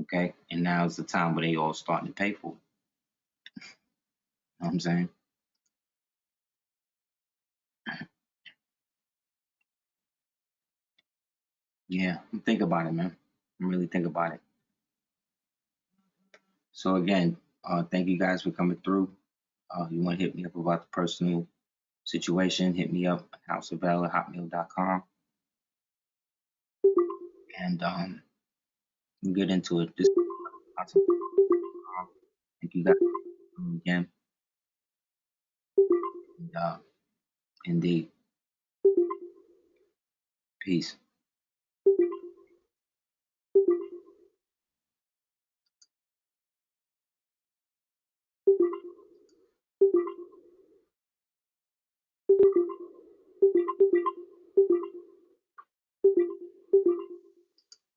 Okay? And now's the time where they all starting to pay for it. You know what I'm saying? Yeah, think about it, man. Really think about it. So again, thank you guys for coming through. You want to hit me up about the personal situation, hit me up at houseofbell@hotmail.com. And we'll get into it. This Thank you guys again. And, indeed, peace.